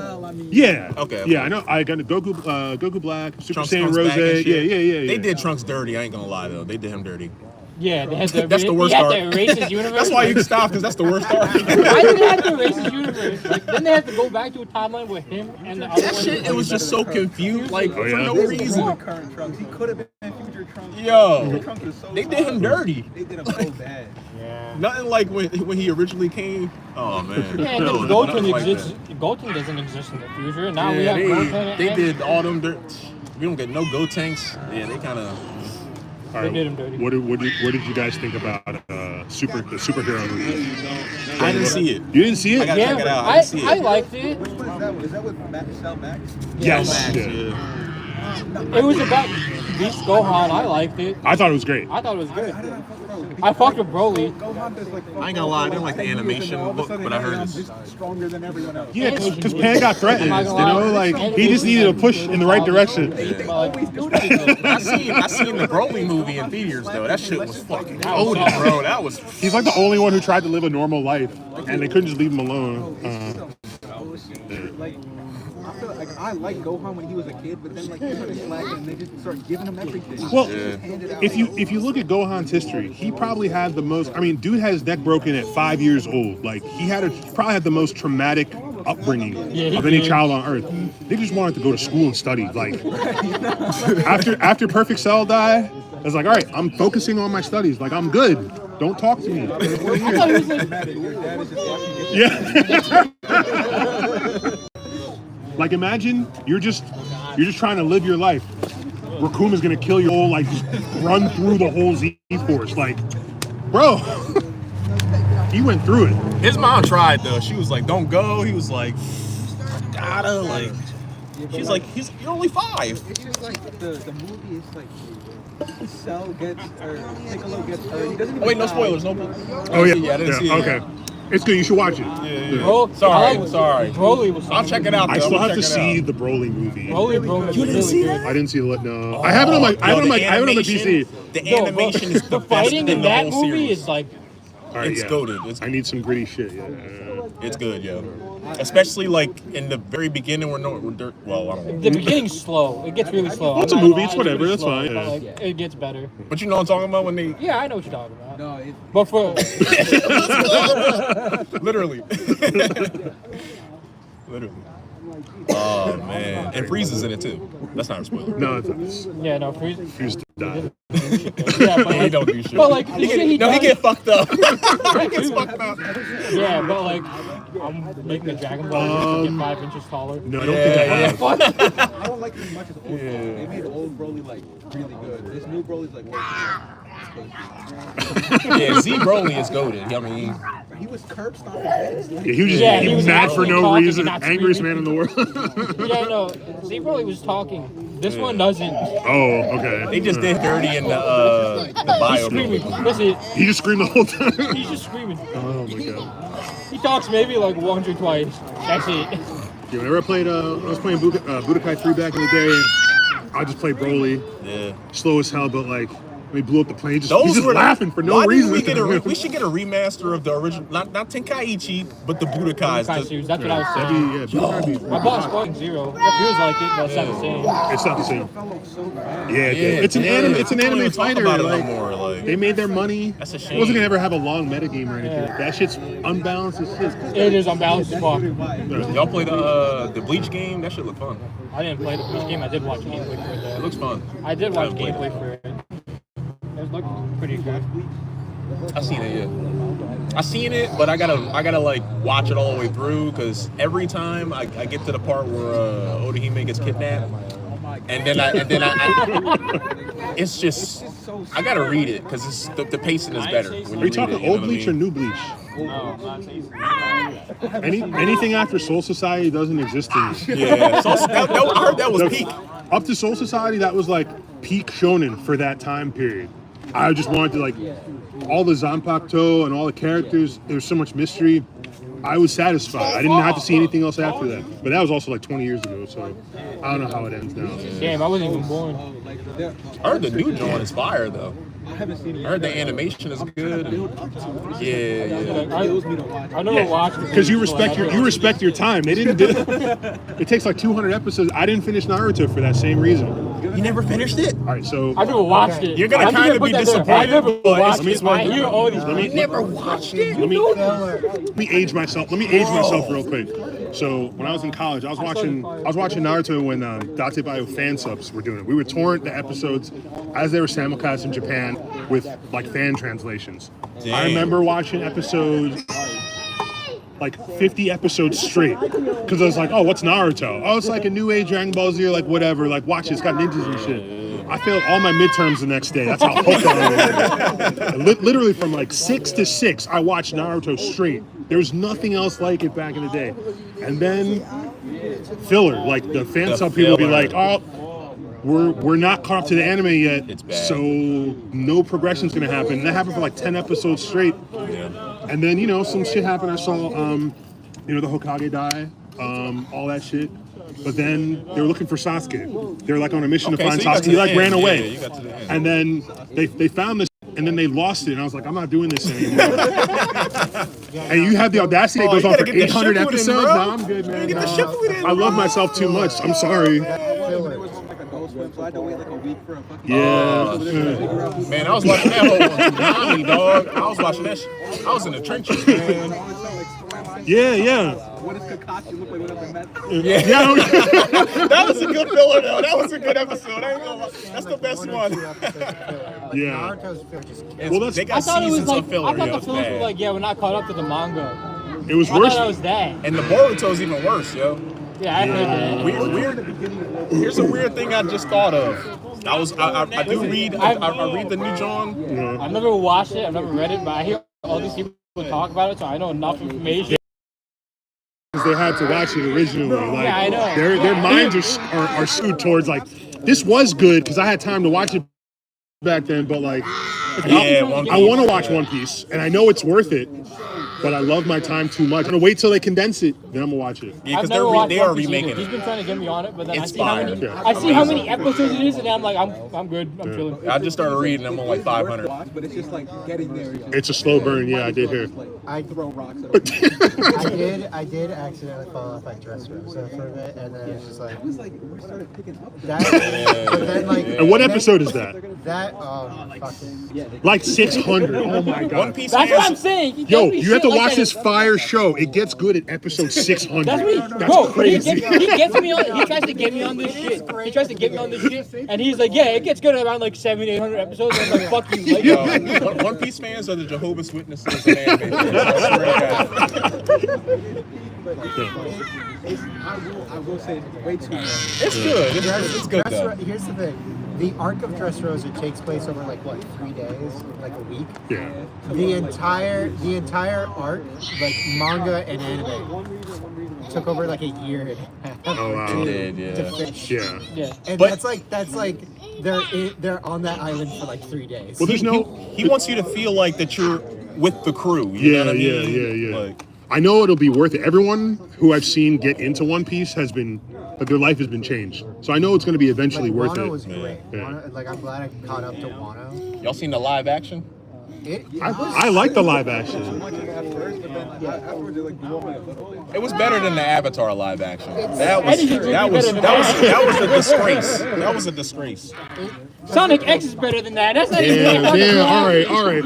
Yeah. Okay. Yeah, I know. I got Goku Black, Super Trunks Saiyan comes Rose. back and shit. Yeah. They did Trunks dirty. I ain't gonna lie though. They did him dirty. Yeah, they had to. That's the worst they had arc. to erase his universe. That's why you can stop, because that's the worst arc. Why did they have to erase his universe? Like, then they had to go back to a timeline with him and the other That one. shit, it was just so confused, like, Oh, for yeah? no This is reason. the current Trunks. He could have been future Trunks. Yo, Future Trunks was so they did him dirty. They did him so bad. Yeah. Nothing like when he originally came. Oh, man. Yeah, and No, then nothing Goten like exists. that. Goten doesn't exist in the future. Now we Yeah, have Goten. they and did all them dirt. We don't get no go tanks. Yeah, they kind of. All They did him dirty. What did you guys think about the superhero movie? I didn't see it. You didn't see it? I gotta Yeah, check it out. I I, didn't see it. I liked it. Which one is that? Is that with Cell Max? Yes. Max, Yeah. yeah. It was about Beast Gohan. I liked it. I thought it was great. I thought it was good. How did I fuck with Broly? I fucked with Broly. Gohan does like. I ain't gonna lie, I didn't like the 10 years animation and all of a look, sudden but I heard I'm it's. just stronger than everyone else. Yeah, because Pan got threatened. I'm You not gonna know, lie. like he just needed a push in the right direction. But I seen the Broly movie in theaters though. That shit was fucking That was goated, awesome. bro. That was. He's like the only one who tried to live a normal life, and they couldn't just leave him alone. Like, I feel like I liked Gohan when he was a kid, but then like he started slacking and they just started giving him everything. Well, Just handed out. if you look at Gohan's history, he probably had the most. I mean, dude had his neck broken at 5 years old. Like he probably had the most traumatic upbringing Yeah, he of any did. child on earth. They just wanted to go to school and study. Like after Perfect Cell died, I was like, all right, I'm focusing on my studies. Like I'm good. Don't talk to me. I thought he was like, Mad at your dad is just watching you. Yeah. Like imagine you're just trying to live your life. Rakuma's gonna kill your whole like just run through the whole Z Force. Like, bro, he went through it. His mom tried though. She was like, "Don't go." He was like, "Gotta like." She's like, "You're only 5." It's just like the movie is like Cell gets or Piccolo gets hurt. He doesn't even Wait, no die. spoilers. No. Oh yeah, I didn't see it. okay. It's good. You should watch it. bro, Sorry, I- sorry. Broly was. I'll check it out. I though. still I'm have gonna to check it see out. the Broly movie. Broly was You didn't really see good. that? I didn't see it. No, I have it on my. I have it on my. I have it on my PC. The Yo, bro, animation is the the best fighting in in the that whole movie series. is like All right, It's yeah. goated. It's I need some gritty shit. Yeah. It's good, yo. Especially like in the very beginning, we're dirt. Well, I don't know. the begining's slow. It gets really slow. Well, it's a I'm not movie, gonna it's lie, whatever, really that's slow, fine, but, yeah. like, it gets better. But you know what I'm talking about when they Yeah, I know what you're talking about. No, But for literally, literally. Oh man, and Frieza's in it too. That's not a spoiler. No, it's yeah, no, Frieza. Fuse to die. Yeah, but He like, don't do shit. but like the shit he No, he does. get fucked up. He gets fucked up. Yeah, but like I'm making a Dragon Ball to get 5 inches taller. No, I don't think I have. What? I don't like him as much as old Broly. They made old Broly like really good. This new Broly's like way Yeah, Z Broly is goated. I mean, he was curb stomping. Yeah, he was just Yeah, he he was was mad for actually no talking reason. and not Angriest man screaming. in the world. Yeah, no, Z Broly was talking. This one doesn't. Oh, okay. they just did dirty in the bio. Screaming. movie. Listen, He just screamed the whole time. he's just screaming. Oh my god. He talks maybe like once or twice. That's it. Yeah, whenever I played, I was playing Budokai 3 back in the day. I just played Broly, Yeah. slow as hell, but like when he blew up the plane, he's Those just were laughing for no why reason. Didn't we should get a remaster of the original, not Tenkaichi, but the Budokais. Kind of serious. That's what I was That'd saying. be, yeah, Budokai be- I bought Sparking Zero. It feels like it, but it's not the same. It's not the same. Yeah, it's an damn. anime. It's an I don't anime even talk fighter. about it no Like, more, like. they made their money. That's a It shame. wasn't gonna ever have a long metagame or anything. Yeah. That shit's unbalanced as shit. It is unbalanced as fuck. Y'all play the Bleach game? That shit look fun. I didn't play the first game. I did watch gameplay for it. It Though. looks fun. I did watch haven't played gameplay for it. It looked pretty good. I seen it, yeah. I seen it, but I gotta like watch it all the way through because every time I get to the part where Odahime gets kidnapped, and then I it's just I gotta read it because it's the pacing is better. When Are you talking old Bleach or new Bleach? Anything after Soul Society doesn't exist to me. Yeah, so I heard that was peak. Up to Soul Society, that was like peak shonen for that time period. I just wanted to like all the Zanpakuto and all the characters. There was so much mystery. I was satisfied. I didn't have to see anything else after that. But that was also like 20 years ago, so I don't know how it ends now. Damn, I wasn't even born. I heard the new joint is fire though. I haven't seen it. I heard the animation is good. Yeah. I never watched it. Because you respect your time. They didn't do it. Takes like 200 episodes. I didn't finish Naruto for that same reason. You never finished it? All right, so I never watched it. You're gonna I'm kind of put be that there. disappointed. I never but watched it's it. I hear all these. let me never watched it. let me age myself. Let me age myself real quick. So when I was in college, I was watching Naruto when Date Bio fan subs were doing it. We would torrent the episodes as they were simulcast in Japan with like fan translations. Damn. I remember watching episodes like 50 episodes straight because I was like, oh, what's Naruto? Oh, it's like a new age Dragon Ball Z or like whatever. Like watch it, it's got ninjas and shit. I failed all my midterms the next day. That's how hooked I was. Literally from like 6 to 6, I watched Naruto straight. There was nothing else like it back in the day. And then filler, like the fan sub people would be like, oh, we're not caught up to the anime yet, It's bad. so no progression's gonna happen. And that happened for like 10 episodes straight. Yeah. And then, some shit happened. I saw, the Hokage die, all that shit. But then they were looking for Sasuke. They were like on a mission to find so you got Sasuke. to He the like end. ran Yeah, away. you got to the end. And then they found this, and then they lost it. And I was like, I'm not doing this anymore. And you have the audacity that goes you on for gotta get the 800 Shippuden, episodes? bro. No, I'm good, man. You gotta get the Shippuden, I love myself too much. I'm sorry. It was like a ghost swim, so I had to wait like a week for a fucking. Yeah. Man, I was watching that whole Tsunami, dog. I was watching that shit. I was in the trenches, man. Yeah. What does Kakashi look like with a meth? Yeah. That was a good filler, though. That was a good episode. I ain't gonna lie. That's the best one. Yeah. Naruto's filler just Well, that's- They I got thought it was seasons like. of filler, I thought yo. the It's fillers were bad. like, yeah, we're not caught up to the manga. It was I worse. thought that was that. And the Boruto's even worse, yo. Yeah, I heard that. Here's a weird thing I just thought of. I do read. I read the new John. I've never watched it. I've never read it, but I hear all these people talk about it, so I know enough information. They had to watch it originally. Like, Yeah, I know. Their minds are skewed towards like, this was good because I had time to watch it back then, but like, Yeah, One I want to watch One Piece, and I know it's worth it, but I love my time too much. I'm gonna wait till they condense it, then I'm gonna watch it. Yeah, I've because never watched they are One Piece remaking either. He's it. been trying to get me on it, but then It's fine. Yeah. I see how many episodes it is, and I'm like, I'm good. I'm chilling. I just started reading. I'm on like 500. Watch, but it's just like getting there. It's a slow burn. Yeah, I did hear. I throw rocks at him. I did accidentally fall off at Dressrosa for a bit, and then it's just like It was like we started picking up. that. But then like And what episode is that? that fucking Like 600. Oh my One god. Piece That's what I'm fans. saying. He Yo, tells me you have shit to like watch that. this fire show. It gets good at episode 600. That's what he, That's bro. crazy. He gets me on. He tries to get me on this shit. He tries to get me on this shit, and he's like, "Yeah, it gets good around like 700, 800 episodes." And I'm like, "Fuck you, like, Yo, One Piece fans are the Jehovah's Witnesses of anime. I swear to God. I will say it's way too long. It's good. It's good though. Here's the thing. The arc of Dressrosa takes place over like what, 3 days, like a week. Yeah. The entire arc, like manga and anime, took over like a year and a half Oh, wow. to, It did, to yeah. finish. Yeah. yeah." And But- that's like they're on that island for like 3 days. Well, there's no. He wants you to feel like that you're with the crew. You know Yeah, what I yeah, mean? yeah. Like, I know it'll be worth it. Everyone who I've seen get into One Piece has been, like, their life has been changed. So I know it's going to be eventually Like, worth Wano it. was great. Yeah. Wano, like I'm glad I caught up to Wano. y'all seen the live action? I like the live action. Much at first, but then afterwards, it like grew on me a little bit. It was better than the Avatar live action. That was Anything's really that was better than that was a disgrace. That was a disgrace. Sonic X is better than that. That's not even Yeah, like yeah, all right.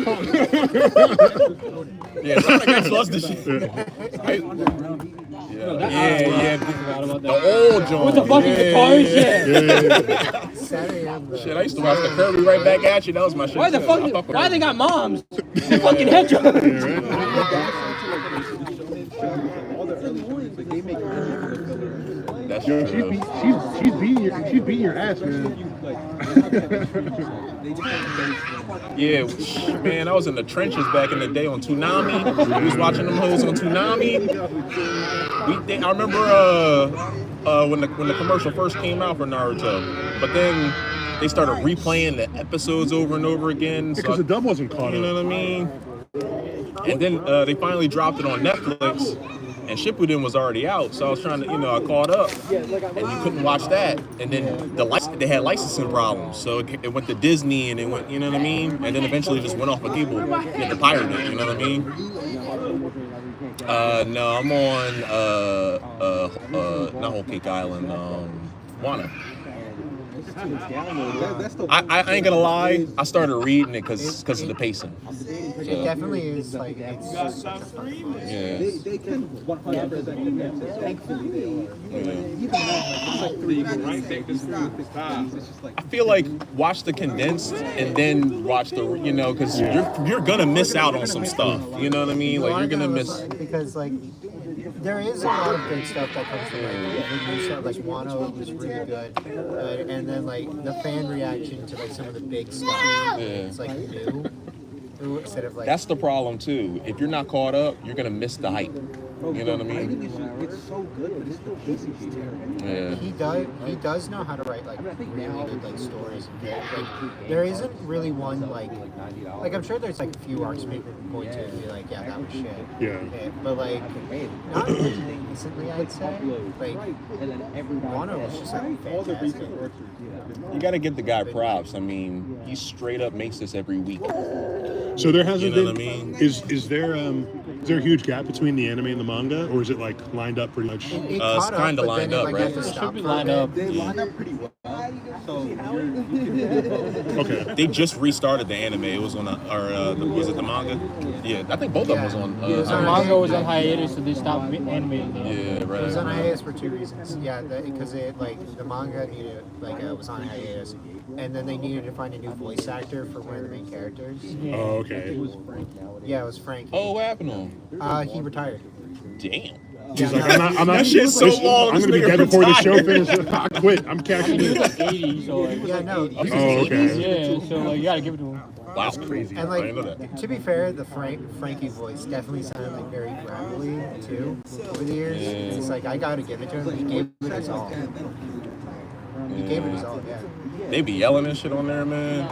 Yeah, Sonic X was the shit. Yeah. The old John. With the fucking guitars, yeah. Saturday and Shit, I used to watch the Kirby right back at you. That was my shit. Why the too. fuck? I fuck with Why her. they got moms? They fucking hedgehogs. That's Yo, true. she's beating your ass, man. Yeah, man, I was in the trenches back in the day on Toonami. We was watching them hoes on Toonami. I remember when the commercial first came out for Naruto, but then they started replaying the episodes over and over again. So Because the dub wasn't caught you know up. what I mean? And then they finally dropped it on Netflix. and Shippuden was already out, so I was trying to, I caught up, and you couldn't watch that. And then they had licensing problems, so it went to Disney, and it went, you know what I mean? And then eventually it just went off of cable. You had to pirate it, you know what I mean? No, I'm on not Whole Cake Island, Wana. I ain't gonna lie, I started reading it because of the pacing. It definitely is like it's just such a fun book. Yeah. They can 100% condense it. Thankfully, they are. Even now, it's like 3 hours. It's just like I feel like watch the condensed and then watch the, because you're gonna miss out on some stuff. You know what I mean? Like you're gonna miss. Because like there is a lot of good stuff that comes from like the new stuff. Like Wano was really good, and then like the fan reaction to like some of the big stuff. It's like new. Instead of like That's the problem too. If you're not caught up, you're gonna miss the hype. You know what I mean? It's so good, but it's the pacing is terrible. Yeah. he does know how to write like really good like stories. Like there isn't really one like I'm sure there's like a few arcs people can point to and be like, yeah, that was shit. Yeah. But like not recently, I'd say. Like Wano was just like fantastic. You gotta give the guy props. I mean, he straight up makes this every week. So there hasn't You know been. what I mean? Is there a huge gap between the anime and the manga, or is it like lined up pretty much? It It's caught up, kinda but then lined it, up, like, right? had to It stop should be for a lined bit. up. They line up pretty well. So you can Okay. They just restarted the anime. It was on was it the manga? Yeah, I think both of them was on. Yeah, it was The on manga was on hiatus, so they stopped animating it. Yeah, right. It was on hiatus for 2 reasons. Yeah, because it like the manga needed was on hiatus, and then they needed to find a new voice actor for one of the main characters. Oh, okay. Yeah, it was Frank. Oh, what happened to him? He retired. Damn. He's like, I'm not. That shit's so long, I'm this gonna be nigga dead before the show retired. finishes. I quit. I'm cashing He was in. like 80, so like, Yeah, no. Oh, okay. yeah, so like you gotta give it to him. Wow, that's crazy. And I didn't know that. like, to be fair, the Frankie voice definitely sounded like very gravelly too over the years. Yeah. It's like I gotta give it to him. He gave it his all. He gave it his all. Yeah. They be yelling and shit on there, man.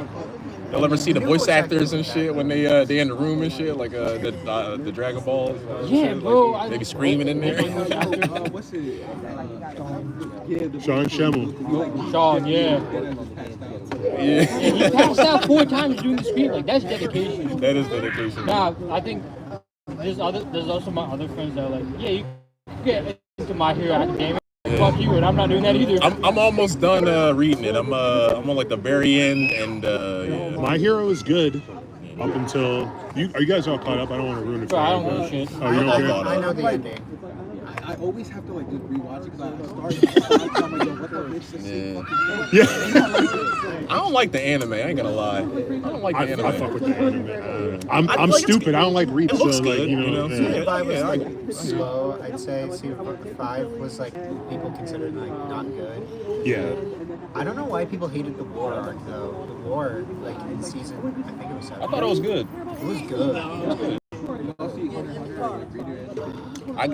Y'all ever see the voice actors and shit when they in the room and shit, like the Dragon Balls? Yeah, shit, bro. Like, they be screaming in there. what's it? Sean Schemmel. Sean, yeah. Yeah. He passed out 4 times doing the speed. Like that's dedication. That is dedication. Nah, I think there's also my other friends that are like, yeah, you get into My Hero Academia. Fuck you, and I'm not doing that either. I'm almost done reading it. I'm on like the very end, and yeah. My Hero is good up until you. Are you guys all caught up? I don't want to ruin it for Bro, I you. don't know shit. Oh, you don't care? I know the ending. I always have to like just rewatch it because I started. I'm like, yo, what the bitch? This Yeah. fucking Yeah. I don't like the anime. I ain't gonna lie. I don't like the I anime. fuck with the anime. I'm like, it's stupid. good. I don't like reading, It looks so like good, you know. you know? yeah. Season 5 was Yeah, I like like it. slow, I'd say. Season 5 was like people considered like not good. Yeah. I don't know why people hated the war arc though. The war, like in season, I think it was 7. I thought it was good. It was good.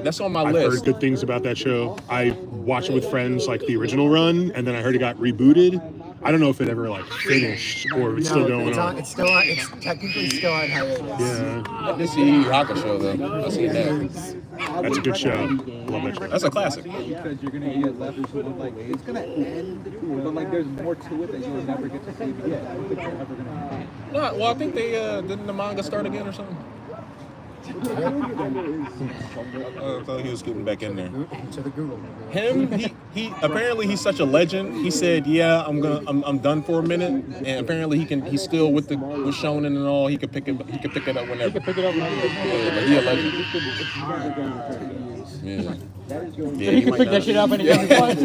That's on my I've list. heard good things about that show. I watched it with friends, like the original run, and then I heard it got rebooted. I don't know if it ever like finished or it's still going on. It's still on. It's technically still on hiatus. Yeah, I did see Yu Yu Hakusho though. I seen that. that's a good show. Love that show. That's a classic. Because you're gonna get left with like it's gonna end, but like there's more to it that you'll never get to see. But yeah, I don't think you're ever gonna. No, well, I think they didn't the manga start again or something. I thought he was getting back in there. To the Google. Him, he apparently he's such a legend. He said, "Yeah, I'm done for a minute," and apparently he's still with Shonen and all. He could pick it up whenever. You can pick it up whenever. Yeah, but he a legend. Yeah. So he can pick that shit up anytime he wants.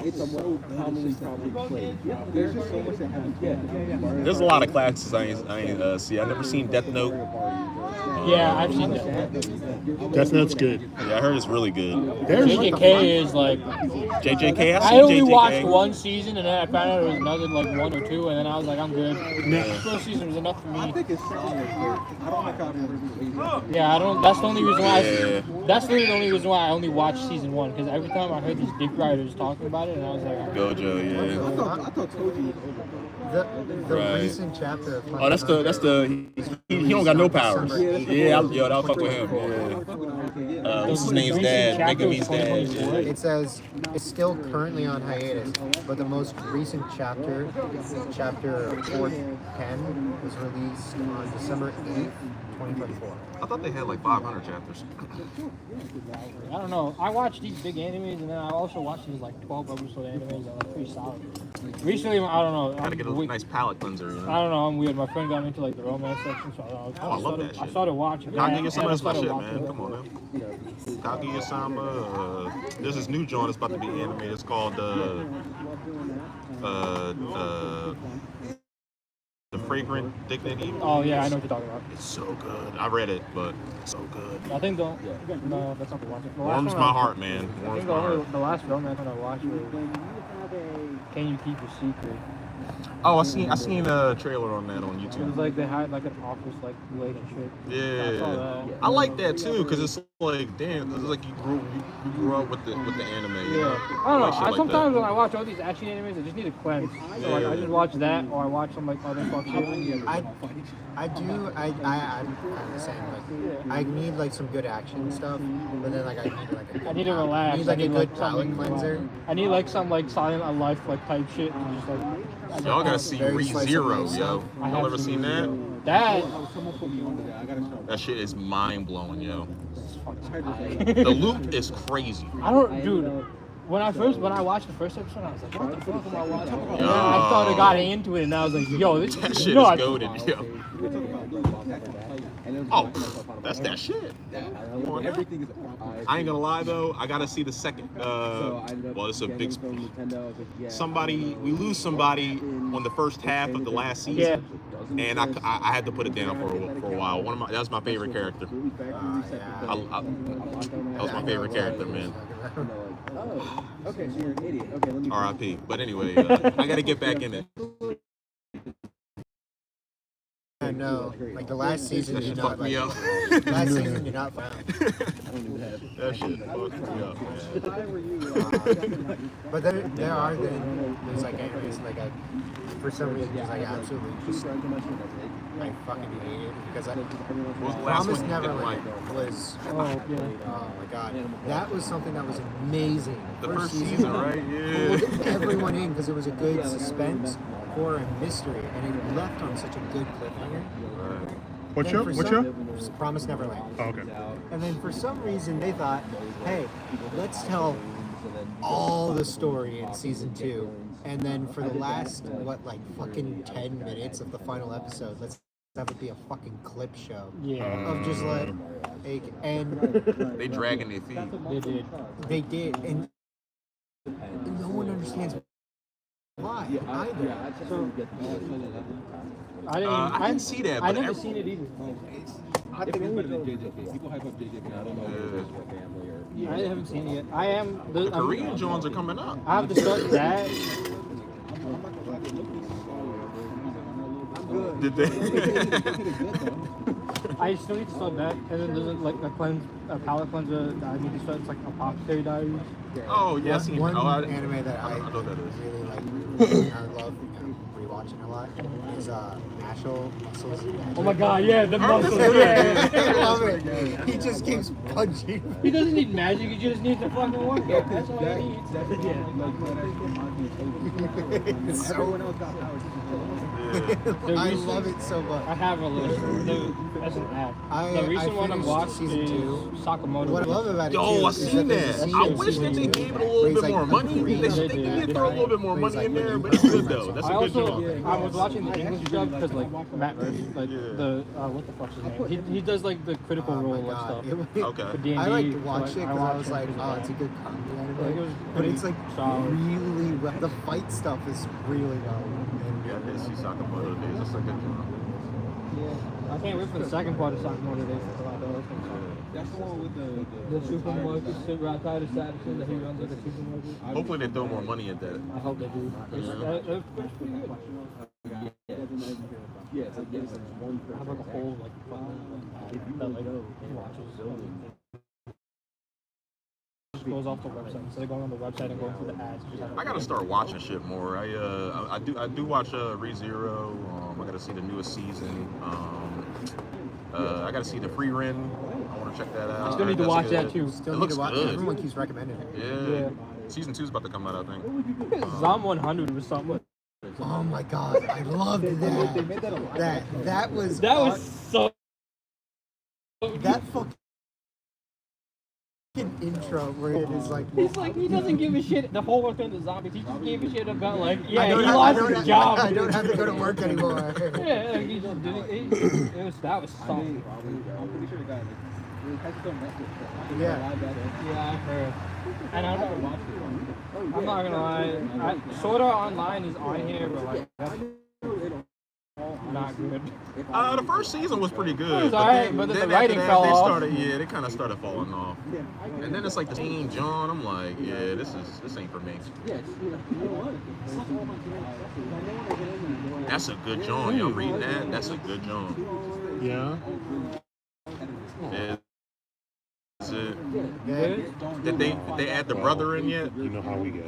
It's so commonly probably played. There's just so much that happens. Yeah. There's a lot of classics I ain't see. I never seen Death Note. Yeah, I've seen that. Death Note's good. Yeah, I heard it's really good. There's JJK is like JJK, I see only JJK. watched one season, and then I found out it was another like 1 or 2, and then I was like, I'm good. Nah. The first season was enough for I me. think it's solid, but I don't like how it Yeah, I don't. That's the only reason why. Yeah. That's literally the only reason why I only watched season 1, because every time I heard these dick writers talking about it, and I was like, Gojo, yeah. I thought Toji was over. The Right. recent chapter of Oh, that's the he don't got no powers. Yeah, I'll fuck with him. Yeah. What's his name's dad? Megumi's dad. Yeah. It says it's still currently on hiatus, but the most recent chapter, chapter 410, was released on December 8th, 2024. I thought they had like 500 chapters. I don't know. I watch these big animes, and then I also watch these like 12 episode animes that are pretty solid. Recently, I don't know. Gotta get a nice palate cleanser, you I know. don't know. I'm weird. My friend got me into like the romance section, so I don't know. Oh, I love that shit. I started watching. Kaguya-sama is my shit, watching man. it. Come on, man. Kaguya-sama. There's this new joint that's about to be animated. It's called The Fragrant Dignity. Oh yeah, I know what you're talking about. It's so good. I read it, but it's so good. I think no, that's not the one. The last Warms one my I- heart, man. I Warms think my heart. the last romance one I watched was Can You Keep a Secret? Oh, I seen a trailer on that on It was YouTube. like they had like an office like late and shit. I saw Yeah, that. I like that too, cause it's like, damn, it's like you grew up with the anime. You know? Yeah. I don't know. Like shit I like sometimes that. when I watch all these action animes, I just need a cleanse. So like I just watch that, or I watch some like other fuck shit. I'm the same. Like, I need like some good action stuff, but then like I need like a good I need to relax. I need like a good palate something- cleanser. I need like some like Silent of Life like type shit. And just like Y'all gotta see Very slice of ReZero, life yo. stuff. Y'all ever seen that? that. Someone put me onto that. I gotta start. That shit is mind blowing, yo. The loop is crazy. I don't, dude. When I watched the first episode, I was like, what the fuck am I watching? Yo. And I started got into it, and I was like, yo, this That is shit nuts. is goated, yo. Oh, that's that shit. Come on now. Everything is. I ain't gonna lie though, I gotta see the second. Well, it's a big. We lose somebody on the first half of the last season, and I had to put it down for a while. That was my favorite character. That was my favorite character, man. Okay, so you're an idiot. Okay, let me. R.I.P. But anyway, I gotta get back in it. I know. Like the last season, That you're shit not fucked me like, up. last season you're not found. That shit fucked me up, man. But then there's like animes like for some reason just like absolutely just I fucking hate it because What was the last Promise one you didn't Neverland like? was Oh, yeah. oh my god, that was something that was amazing. The first season, right? pulled Yeah. everyone in because it was a good suspense, horror, and mystery, and it left on such a good cliffhanger. What And show? for What some- show? Promise Neverland. Oh, okay. And then for some reason they thought, hey, let's tell all the story in season 2. And then for the last, like fucking 10 minutes of the final episode, let's have it be a fucking clip show. Yeah, Of just like, and They dragging their feet. they did. they did. And no one understands why either. I didn't see that, I but never every- seen it either. I think it's better than JJK. People hype up JJK. I don't know if it's for family or. I haven't seen it yet. I am. The Korean Jones are coming up. I have to start that. Did they? I still need to start that, and then there's like a palette cleanser that I need to start. It's like Apothecary Diaries. Oh yeah, I seen. One Oh, anime that I know that is. really like, I love rewatching a lot is Mashal Muscles. Oh my god, yeah, the muscles. I Yeah. love it. He just keeps punching. He doesn't need magic. He just needs to fucking work. That's all he needs. It's so, Everyone else got powers. I love it so much. I have a list. As an app. The recent one I'm finished watching season is 2. Sakamoto. What I love about it Yo, too I is seen there's a that. scene I in wish that season they 2 gave it a where little he's bit like more money. They agreeing. need to throw a little bit more money in there, but it's good though. That's a I good also job. I was watching the English dub because like Matt Murphy, like the what the fuck's his name? He does like the critical Oh role my and god. stuff. Okay. For D&D, I like to so, watch it because I was it like, 'cause oh, of it's a that. good comedy Like, it was anime. But it's like solid. really well. The fight stuff is really well. Yeah, I did see Sakamoto days. That's a good job. I can't wait for the second part of Soccer Motivation for like the other things. That's the one with The supermarket, sit right outside of Saturday that he runs at the supermarket. Hopefully they throw more money at that. I hope they do. It's pretty good. Yeah, it's like one. I have like a whole like that like watches. Just goes off the website instead of going on the website and going through the ads. Just have I gotta start watching shit more. I do watch ReZero. I gotta see the newest season. I gotta see the Free Ren. I want to check that out. I still need to That's watch good. that too. Still It need looks to watch good. it. Everyone keeps recommending it. Yeah. Season 2's about to come out, I think. Zom 100 was something. Oh my god, I loved that. That was so. that fucking intro where it is like He's like, he doesn't give a shit. The whole work on the zombies, he just gave a shit about like, yeah, I he don't have- lost I don't his have- job. I don't have to go to work anymore. Yeah, like, he just did it. It was that was something. I'm pretty sure the guy has his own Netflix. Yeah. Yeah, I heard. And I don't watch it. I'm not gonna lie. Sword Art Online is on here, but like that's not good. The first season was pretty good. It was alright, but then the writing fell they off. started, they kind of started falling off. And then it's like the same John. I'm like, yeah, this ain't for me. That's a good John. Y'all reading that? That's a good John. Yeah. Is it? Yeah. Did they add the brother in yet? You know how we get.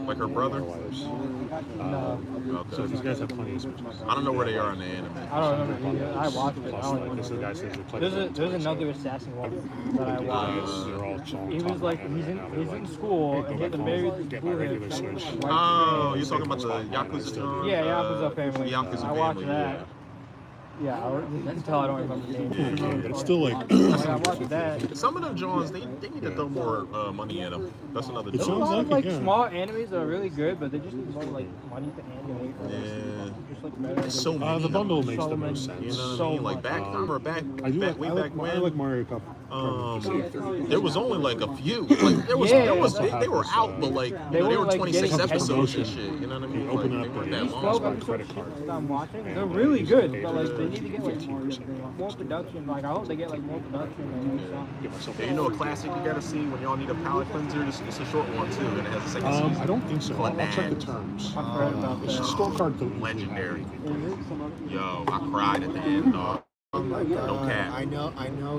Like her brother? No, So these Okay. guys have plenty of switches. I don't know where they are in the anime. I don't remember either. I watched it. I Plus, don't like, even this is the know. guy says they play. There's another assassin one that I watched. They're all chilling, He was talking like, about he's anime, in now they're school like, and go he had the back married home, get my blue hair. regular switch. Oh, you're talking about the Yakuza John? Yeah, Yakuza family. Yakuza I watched family, that. yeah. Yeah, you can tell I don't remember the name. Yeah, but it's still like. I watched that. Some of them Johns, they need to throw more money in them. That's another It There's a joke. sounds lot of like like it, yeah. small animes that are really good, but they just need more like money to animate. Yeah. Just like better. There's so many. The of bundle them. makes So the many. most You sense. know what So I mean? Like much. back, remember back, I do back like. way I back like when. Mario Cup. There was only like a few. Like there was, Yeah, there was that's- they were out, but like They they were were, like, 26 getting episodes and promotion. shit. You know what I mean? You open Like, up they weren't and that These long. 12 my episodes credit card. that I'm watching, And they're really use good, the but like they pages need to get for like 15% more production. Like I hope they get like more production and like something. Get myself. Yeah, you know a classic you gotta see when y'all need a palate cleanser? It's a short one too, and it has a second season. I don't think so. I'll check the Clannad. terms. I've heard about It's that. scorecard to Legendary. Yo, I cried at the end, dog. Oh my god. No cap. I know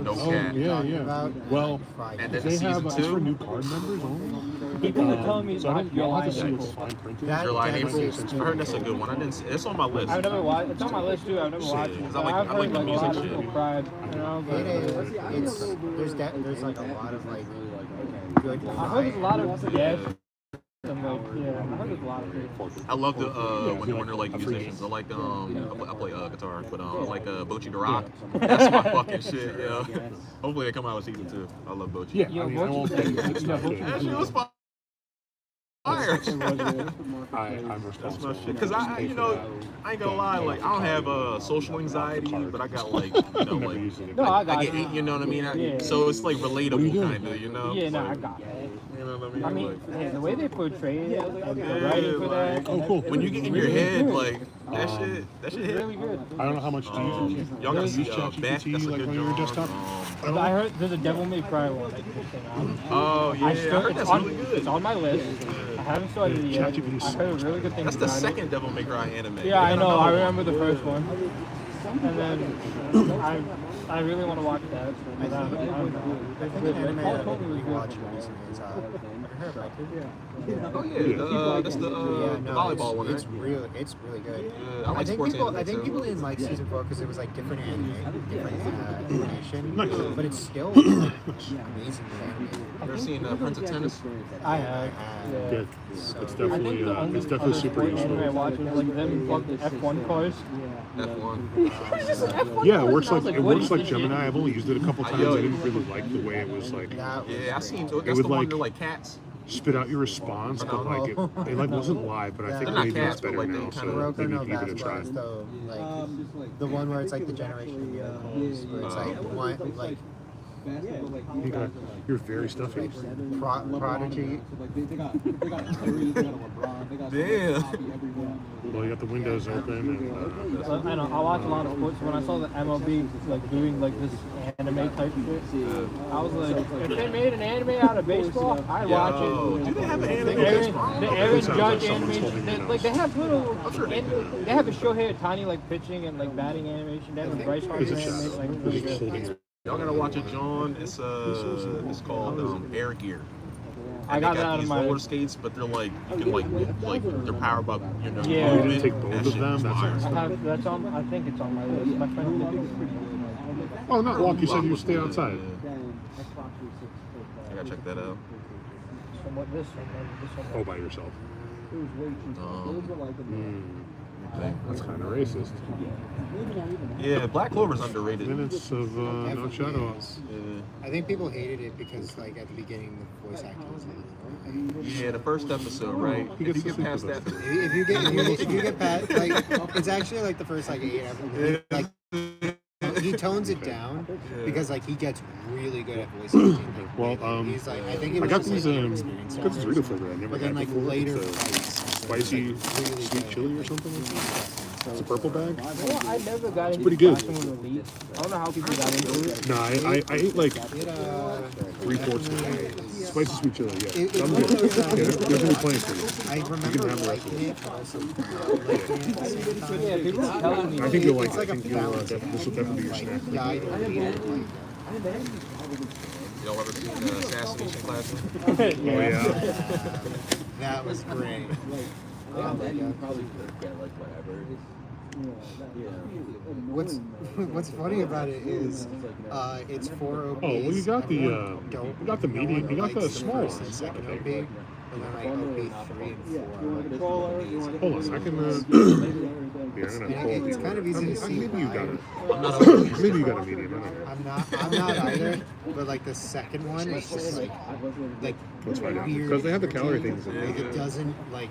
No the cap. scene you're Yeah, talking yeah. about. Well, Friday. And then they season have it's for 2. new card members only. People are telling me So I not don't. You'll have to see July. what's fine printed. That- July and that April. is I heard that's a good one. I didn't see it's on my list. I've never watched. It's on my list too. I've never watched Shit, it. 'cause But I like- I've I heard like the like a lot of music people shit. cried. You know, but It is. There's like a lot of like good. I heard there's a lot of yes. And like yeah, I heard there's a lot of good. I love the when they're like musicians. I like I play guitar, but I like Bochi the Rock. That's my fucking shit. Yeah. Hopefully they come out with season 2. I love Bochi. Yeah, Yo, I mean, I won't Bochi- think it's not Yo, good. That shit was fire. I'm That's responsible. my shit. Cause I ain't gonna lie, like I don't have social anxiety, but I got like Never like used it. No, I I got get you. you know what I mean. Yeah. So it's like What are you relatable, doing? kind of, you know. Yeah, no, I Like, got it. you know what I mean? I mean, Like, yeah, the way they portrayed it and the Yeah, writing for that. like- Oh, cool. when you get in your head, like that shit It's hit. really good. I don't know how much do you use. Y'all gotta see use Beck. That's ChatGPT a like good on your job. desktop? I heard there's a Devil May Cry one that just came out. Oh yeah, I I still, heard it's that's on, really it's good. on my list. I haven't started it yet. ChatGPT I heard really good things That's the about second Devil May Cry anime. it. Yeah, I They got know. I another remember one. the first one. And then I really want to watch that. I think an anime Paul that told me we it was good. watched recently is Oh yeah, that's the volleyball one, It's right? really good. I like sports anime, I think too. people didn't like season 4 because it was like different different animation, Nice. but it's still like, amazingly animated. Ever seen Prince of Tennis? I have. Yeah. Good. So- It's I think definitely the only it's definitely super other sport anime I useful. watch is like them fucking F1 cars. F1. F1 Yeah, it cars, works and I was like it what works is like this shit? Gemini. I've only used it a couple times. Yo. I didn't really like the way it was like That was Yeah, I seen. great. That's would the one like- they're like cats. spit out your response, but like it like wasn't live. But I think They're not maybe cats, it's but, better like, they now. kinda So Kuroko maybe no give it a basketball try. is the one where it's like the generation of vehicles, where it's like one like You're very stuffy. Prodigy. Damn. Well, you got the windows open. And, I know. I watch a lot of sports. When I saw the MLB like doing like this anime type shit, I was like, if they made an anime out of baseball, I'd watch it. Do they have an anime The Aaron, baseball? the Aaron Sounds like Judge someone's animation. holding me Like they have little. I'm sure they do. They have a Shohei Ohtani like pitching and like batting animation. They have a Bryce Harper It's a animation. shadow. Like They're really just good. holding it. Y'all gotta watch it, John. It's called Air Gear. I And got they that out of these my. roller skates, but they're like you can like they're powered by Yeah. Oh, you didn't take both of them? That's That's I have that's on. I think it's on my list. My friend did it. Oh, not walk. You said you stay outside. I gotta check that out. Somewhat this one. Oh, by yourself. That's kind of racist. Yeah, Black Clover's underrated. Minutes of no shadow. Yeah. I think people hated it because, like, at the beginning, the voice acting was a little. Yeah, the first episode, right? He If gets you to get past sleep that, with If you get past, like, it's actually like the first like 8 episodes. Like, he tones it down because like he gets really good at voice acting. Like, Well, he's like, I think it I was got just, these like, experience. got this Rita flavor. I never But then had like before. later It's a fights, spicy really sweet good. chili or something like that. It's a purple bag. Well, I never got into pretty good. fashion with Elite. I don't know how people got into it. No, I ate like It, 3/4 of it. Spicy sweet chili, yeah. It- I'm it- good. it- Yeah, there's gonna be plenty for you. I remember liking it, but also liking it at the same time. Yeah, people are telling me. I think you'll like It's it. like I a think you'll balance. this will definitely be your snack. Yeah, I don't hate it. Like, y'all ever seen Assassination Classroom? Oh yeah. that was great. Oh my God. What's funny about it is it's 4 OPs. Oh well, you got the Everyone don't- you got the no one medium. You got the likes small first one. and second OP, and then like OP 3 and 4 are amazing. Hold on, I can. Yeah, I'm gonna pull It's kind of easy to see Maybe you why. got it. I'm not a Maybe you got a medium. I don't know. I'm not either, but like the second one is just like Let's find out. weird. Because they have the calorie things in Like, it there. doesn't like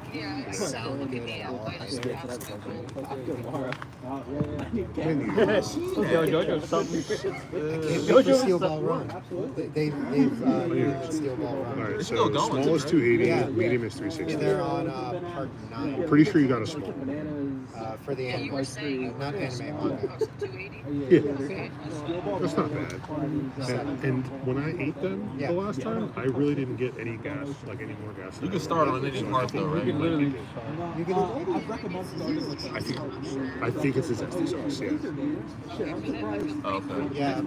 sound good at all. Yo, JoJo's something. Can't wait for Steel Ball Run. They've Steel Ball All Run. right, still so going, small is 280, Yeah. medium is 360. They're on part 9 Pretty sure you got a small. for the anime, not anime manga. Yeah, that's not bad. And when I ate them Yeah. the last time, I really didn't get any gas, like any more gas. You can start on any part though, right? You can I think it's a zesty sauce. Yeah. Okay. yeah,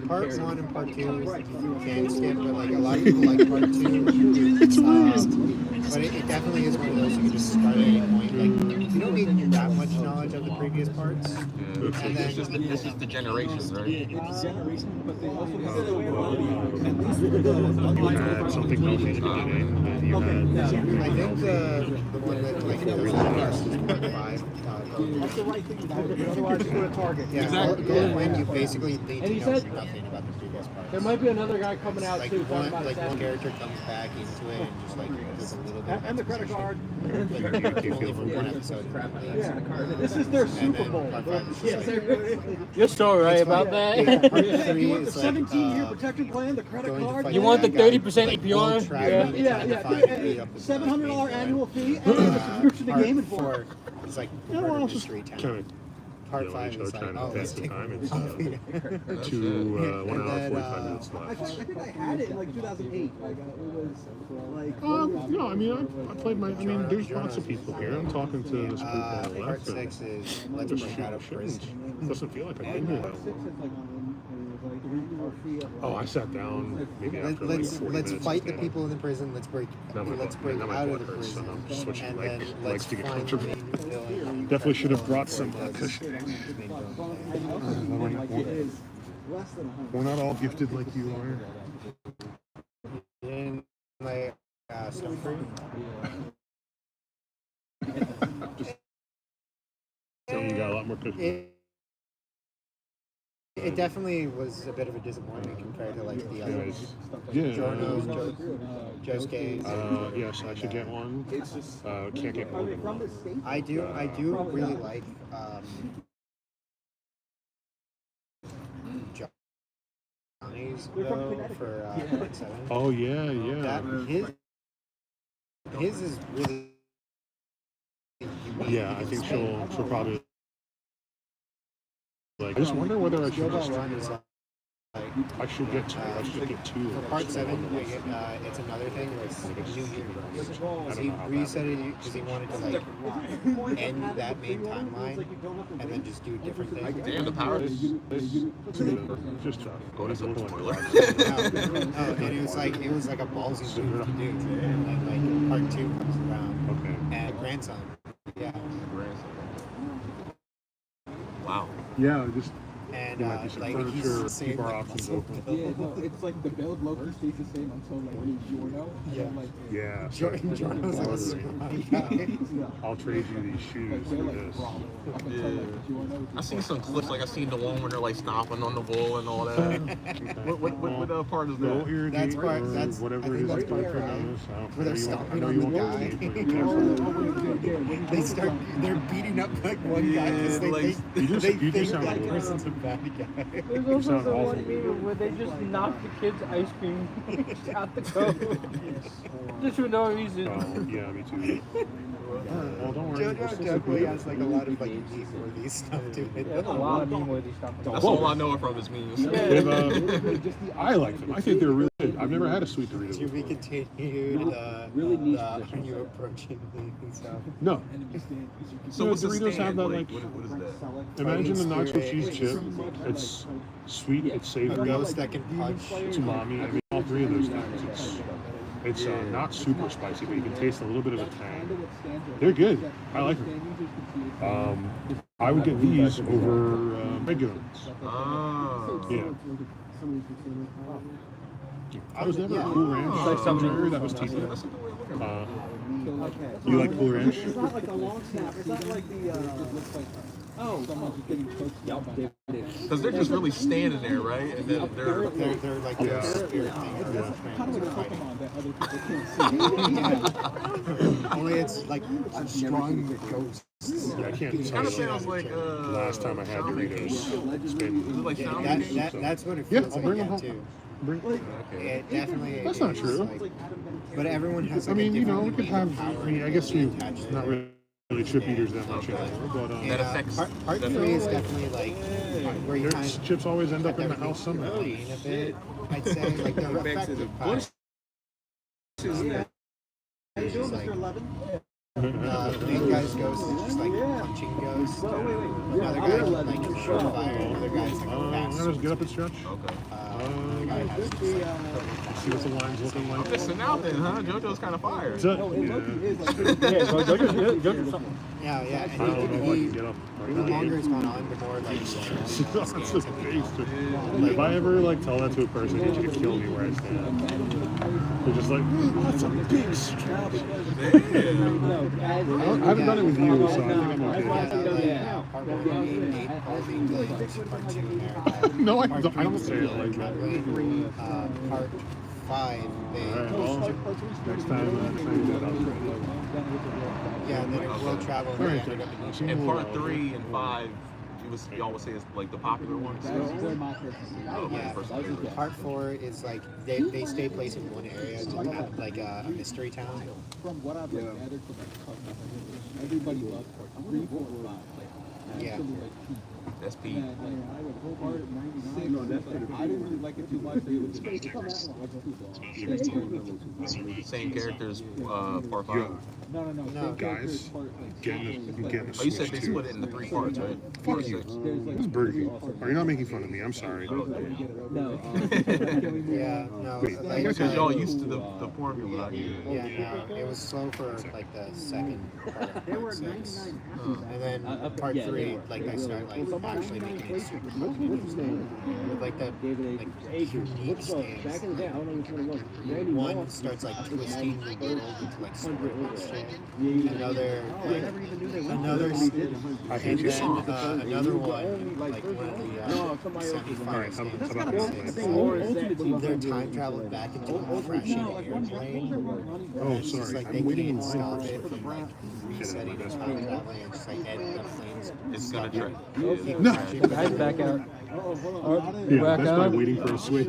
part 1 and part 2 you can skip, but like a lot of people like part 2. It's but it definitely is one of those you can just start at any point. Like you don't need that much knowledge of the previous parts. Yeah. And It's just then this is the generations, right? You had something healthy in the beginning. And you had. I think the one that like goes on last is part 5. Yeah, Exactly. Golden Wind, you basically need to know nothing about the previous parts. There might be another guy coming out Like too. one, talking about like one Assassin. character comes back into it and just like does a little bit. And the credit card. Like only for one episode. This is their And Super then Bowl. part 5 is just like, You're so right about that. part 3 is like, protection plan, the credit going to card. fight You want the that guy, 30% like, APR? long traveling, Yeah. trying to find meet up with the $700 main annual villain. fee and a subscription to Part Game Informer. 4 is like murder mystery Kind town. of Part yelling 5 at each is other, like, trying to oh, pass let's the take time. a It's coffee. to 1 And hour then, 45 minutes I left. think I had it in like 2008. Like it was like. No, I mean, I played my. I mean, there's lots of people here. I'm talking to this group on the Part left. 6 is let's break out of prison. It doesn't feel like I've been here that long. Oh, I sat down maybe after like 40 Let's minutes. fight the people in the prison. Let's break Now my out blood of the hurts, so prison. I'm switching And like then legs let's to get find the comfortable. main villain. Definitely should have brought some cushioning. We're not all gifted like you are. In my stuff for you. So you got a lot more cushion. It definitely was a bit of a disappointment compared to like the others. Yeah. Jorno's, Josuke's. Yes, I should get one. Can't get more than one. I do really like John. 20s though for part 7. Oh yeah, yeah. That his is really unique. Yeah, I think she'll probably like. I just wonder whether I should just. Run is like I should get two. I should get two. for part 7. It's another thing where it's like new universe. He reset it because he wanted to like end that main timeline and then just do different things. Damn, the power. Just try. Oh, that's a little spoiler. And it was like a ballsy move to do. And like part 2 comes around. Okay. And grandson. Yeah. Wow. Yeah, just And there might be some like furniture. he's saying Keep our like options muscle open. Yeah, no, it's like the build Loki stays the same until like Giorno. Yeah. Like, Yeah. Jordan was like a scrawny guy. I'll trade you these shoes for this. I seen some clips, like I seen the one where they're like stomping on the bull and all that. What part is Go that? ear That's deep part- or that's- whatever I it think is that's that's going part for five. notice. Where they're I stomping know on you the won't guy. get deep, but you can't. They're beating up like one guy because Yeah, like, you just think sound that a little- person's a bad guy. There's You also sound the awful. one meme where they just knock the kids' ice cream out the cup. Just for no reason. Oh, yeah, me too. Well, don't worry. JoJo definitely has like a lot of like meme-worthy stuff to it. There's a lot of meme-worthy stuff. That's all I know it from is memes. They've, I like them. I think they're really good. I've never had a sweet To Dorito. be continued, are you approaching me and stuff? No. So Yeah, what's the Doritos stand? have that, Like, like- what is that? Imagine the nacho Spirit. cheese chip. It's sweet, it's A savory, ghost that can punch. it's umami. I mean, all three of those things. It's not super spicy, but you can taste a little bit of a tang. They're good. I like them. I would get these over regular ones. Oh. Yeah. I was never a Cool Ranch like something- drinker. That was tasty. That's a good way of looking at it. You like Cool Ranch? It's not like a long snap. It's not like the. Someone's just getting choked down by it. Because they're just really standing there, right? And then they're They're like Yeah. the spirit thing. Kind of like a Pokemon that other people can't see. Only it's like strong ghosts. Yeah, I can't kind tell of you sounds like last time I had Doritos. It's been. Is it like Yeah, Shaman King? that's what it Yeah, feels I'll like bring them yeah, home. too. Bring, It definitely. That's not is, true. like- but everyone has. I Like, mean, a you know, we different could have. power I mean, I guess we're attached to not it. really trip eaters that much anymore, but That affects- Part 3 is definitely like where you their kind of chips always end up in the house somehow. lean a bit. I'd say like the effective part. It's just like the main guy's ghost is just like punching ghost. Another guy can like shoot fire. Another guy's like I'm fast. gonna just get up and stretch. Okay. Another guy has just like See what the line's looking like. Missing out then, huh? JoJo's kind of fire. That's it. Yeah. yeah. I don't know And if I can get up. the longer it's gone on, the more like That's a face. If I ever like tell that to a person, they're gonna kill me where I stand. They're just like, that's a big stretch. I haven't done it with you, so I think I'm okay. part 1 being all the ingredients, part 2 America. No, I Part don't 3 say it like that. Part 5 they Alright, well, next time you do that, I'll do it. yeah they world travel and they Alright, ended up in then. And part 3 and 5, y'all would say is like the popular ones. Yeah. Part 4 is like they stay placed in one area, just kind of like a mystery town. From what I've gathered from everybody loves part 3, 4, 5. Yeah. That's Pete. I didn't really like it too much. It was Same characters, part 5. Yo, No. guys, getting a Oh, you said they Switch split it into 3 parts, right? Fuck you. This is Burger King. Are you not making fun of me? I'm sorry. Yeah, no. Like, Because y'all used to the formula. yeah, no. It was slow for like the second part of part 6, and then part 3, like they start like actually making it super interesting with like the like unique stance. One starts like twisting the world into like script shit. Another like another I hate you. and then another one like one of the semi-final stands. They're time traveled back into a crashing airplane. Oh, It's just sorry. like they I'm waiting in can't line stop for it from like resetting the time traveling and just like ending the planes. It's gonna try. keep No. crashing. Guys, back out. Yeah, Back that's out. by waiting for a switch.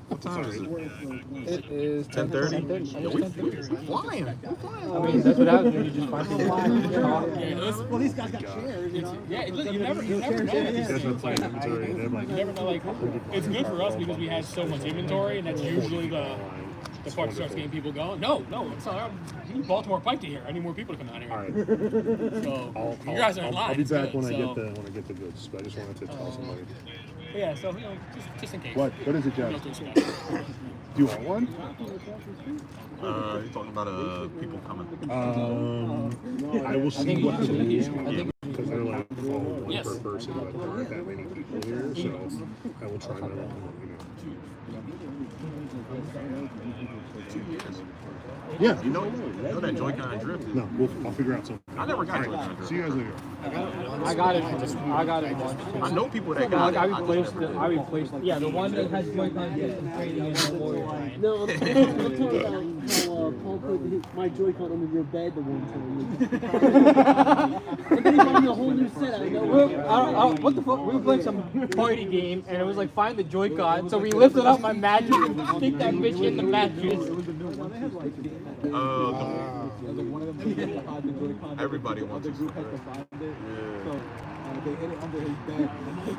What time is it? It is 10:30. 10:30. Yo, we flying. We're flying. I mean, that's what happens when you just find people. Well, these guys got shares. Yeah, you never know. That's not playing inventory. They're like, You never know. Like, it's good for us because we have so much inventory, and that's usually the part that starts getting people going. No, it's not. Baltimore piped it here. I need more people to come out here. all right. So you guys are in line. I'll be It's back good, when I so- get the goods. But I just wanted to tell somebody. Yeah, so just in case. What is it, You know Jeff? what to expect. Do you want one? You're talking about people coming. I will see what the rules are. I think Because they're like one Yes. per person, but there aren't that many people here, so I will try my luck. Yeah. You know that Joy-Con drift? No, I'll figure out something. I never got All Joy-Con right, drift. see you guys later. I got it. I got it once. I know people that got Like it. I replaced it. I replaced it. Yeah, the one that has Joy-Con trading in the Warrior. No, I'm talking about how Paul put my Joy-Con under your bed the one time. And then he bought me a whole new set. I know. What the fuck? We were playing some party game, and it was like find the Joy-Con. So we lifted up my mattress and stick that bitch in the mattress. Everybody wants it.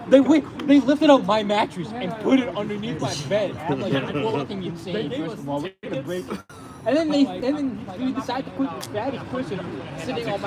They lifted up my mattress and put it underneath my bed. I'm like, you're fucking insane. First of all, we're gonna break it. And then we decided to put the fatty cushion sitting on my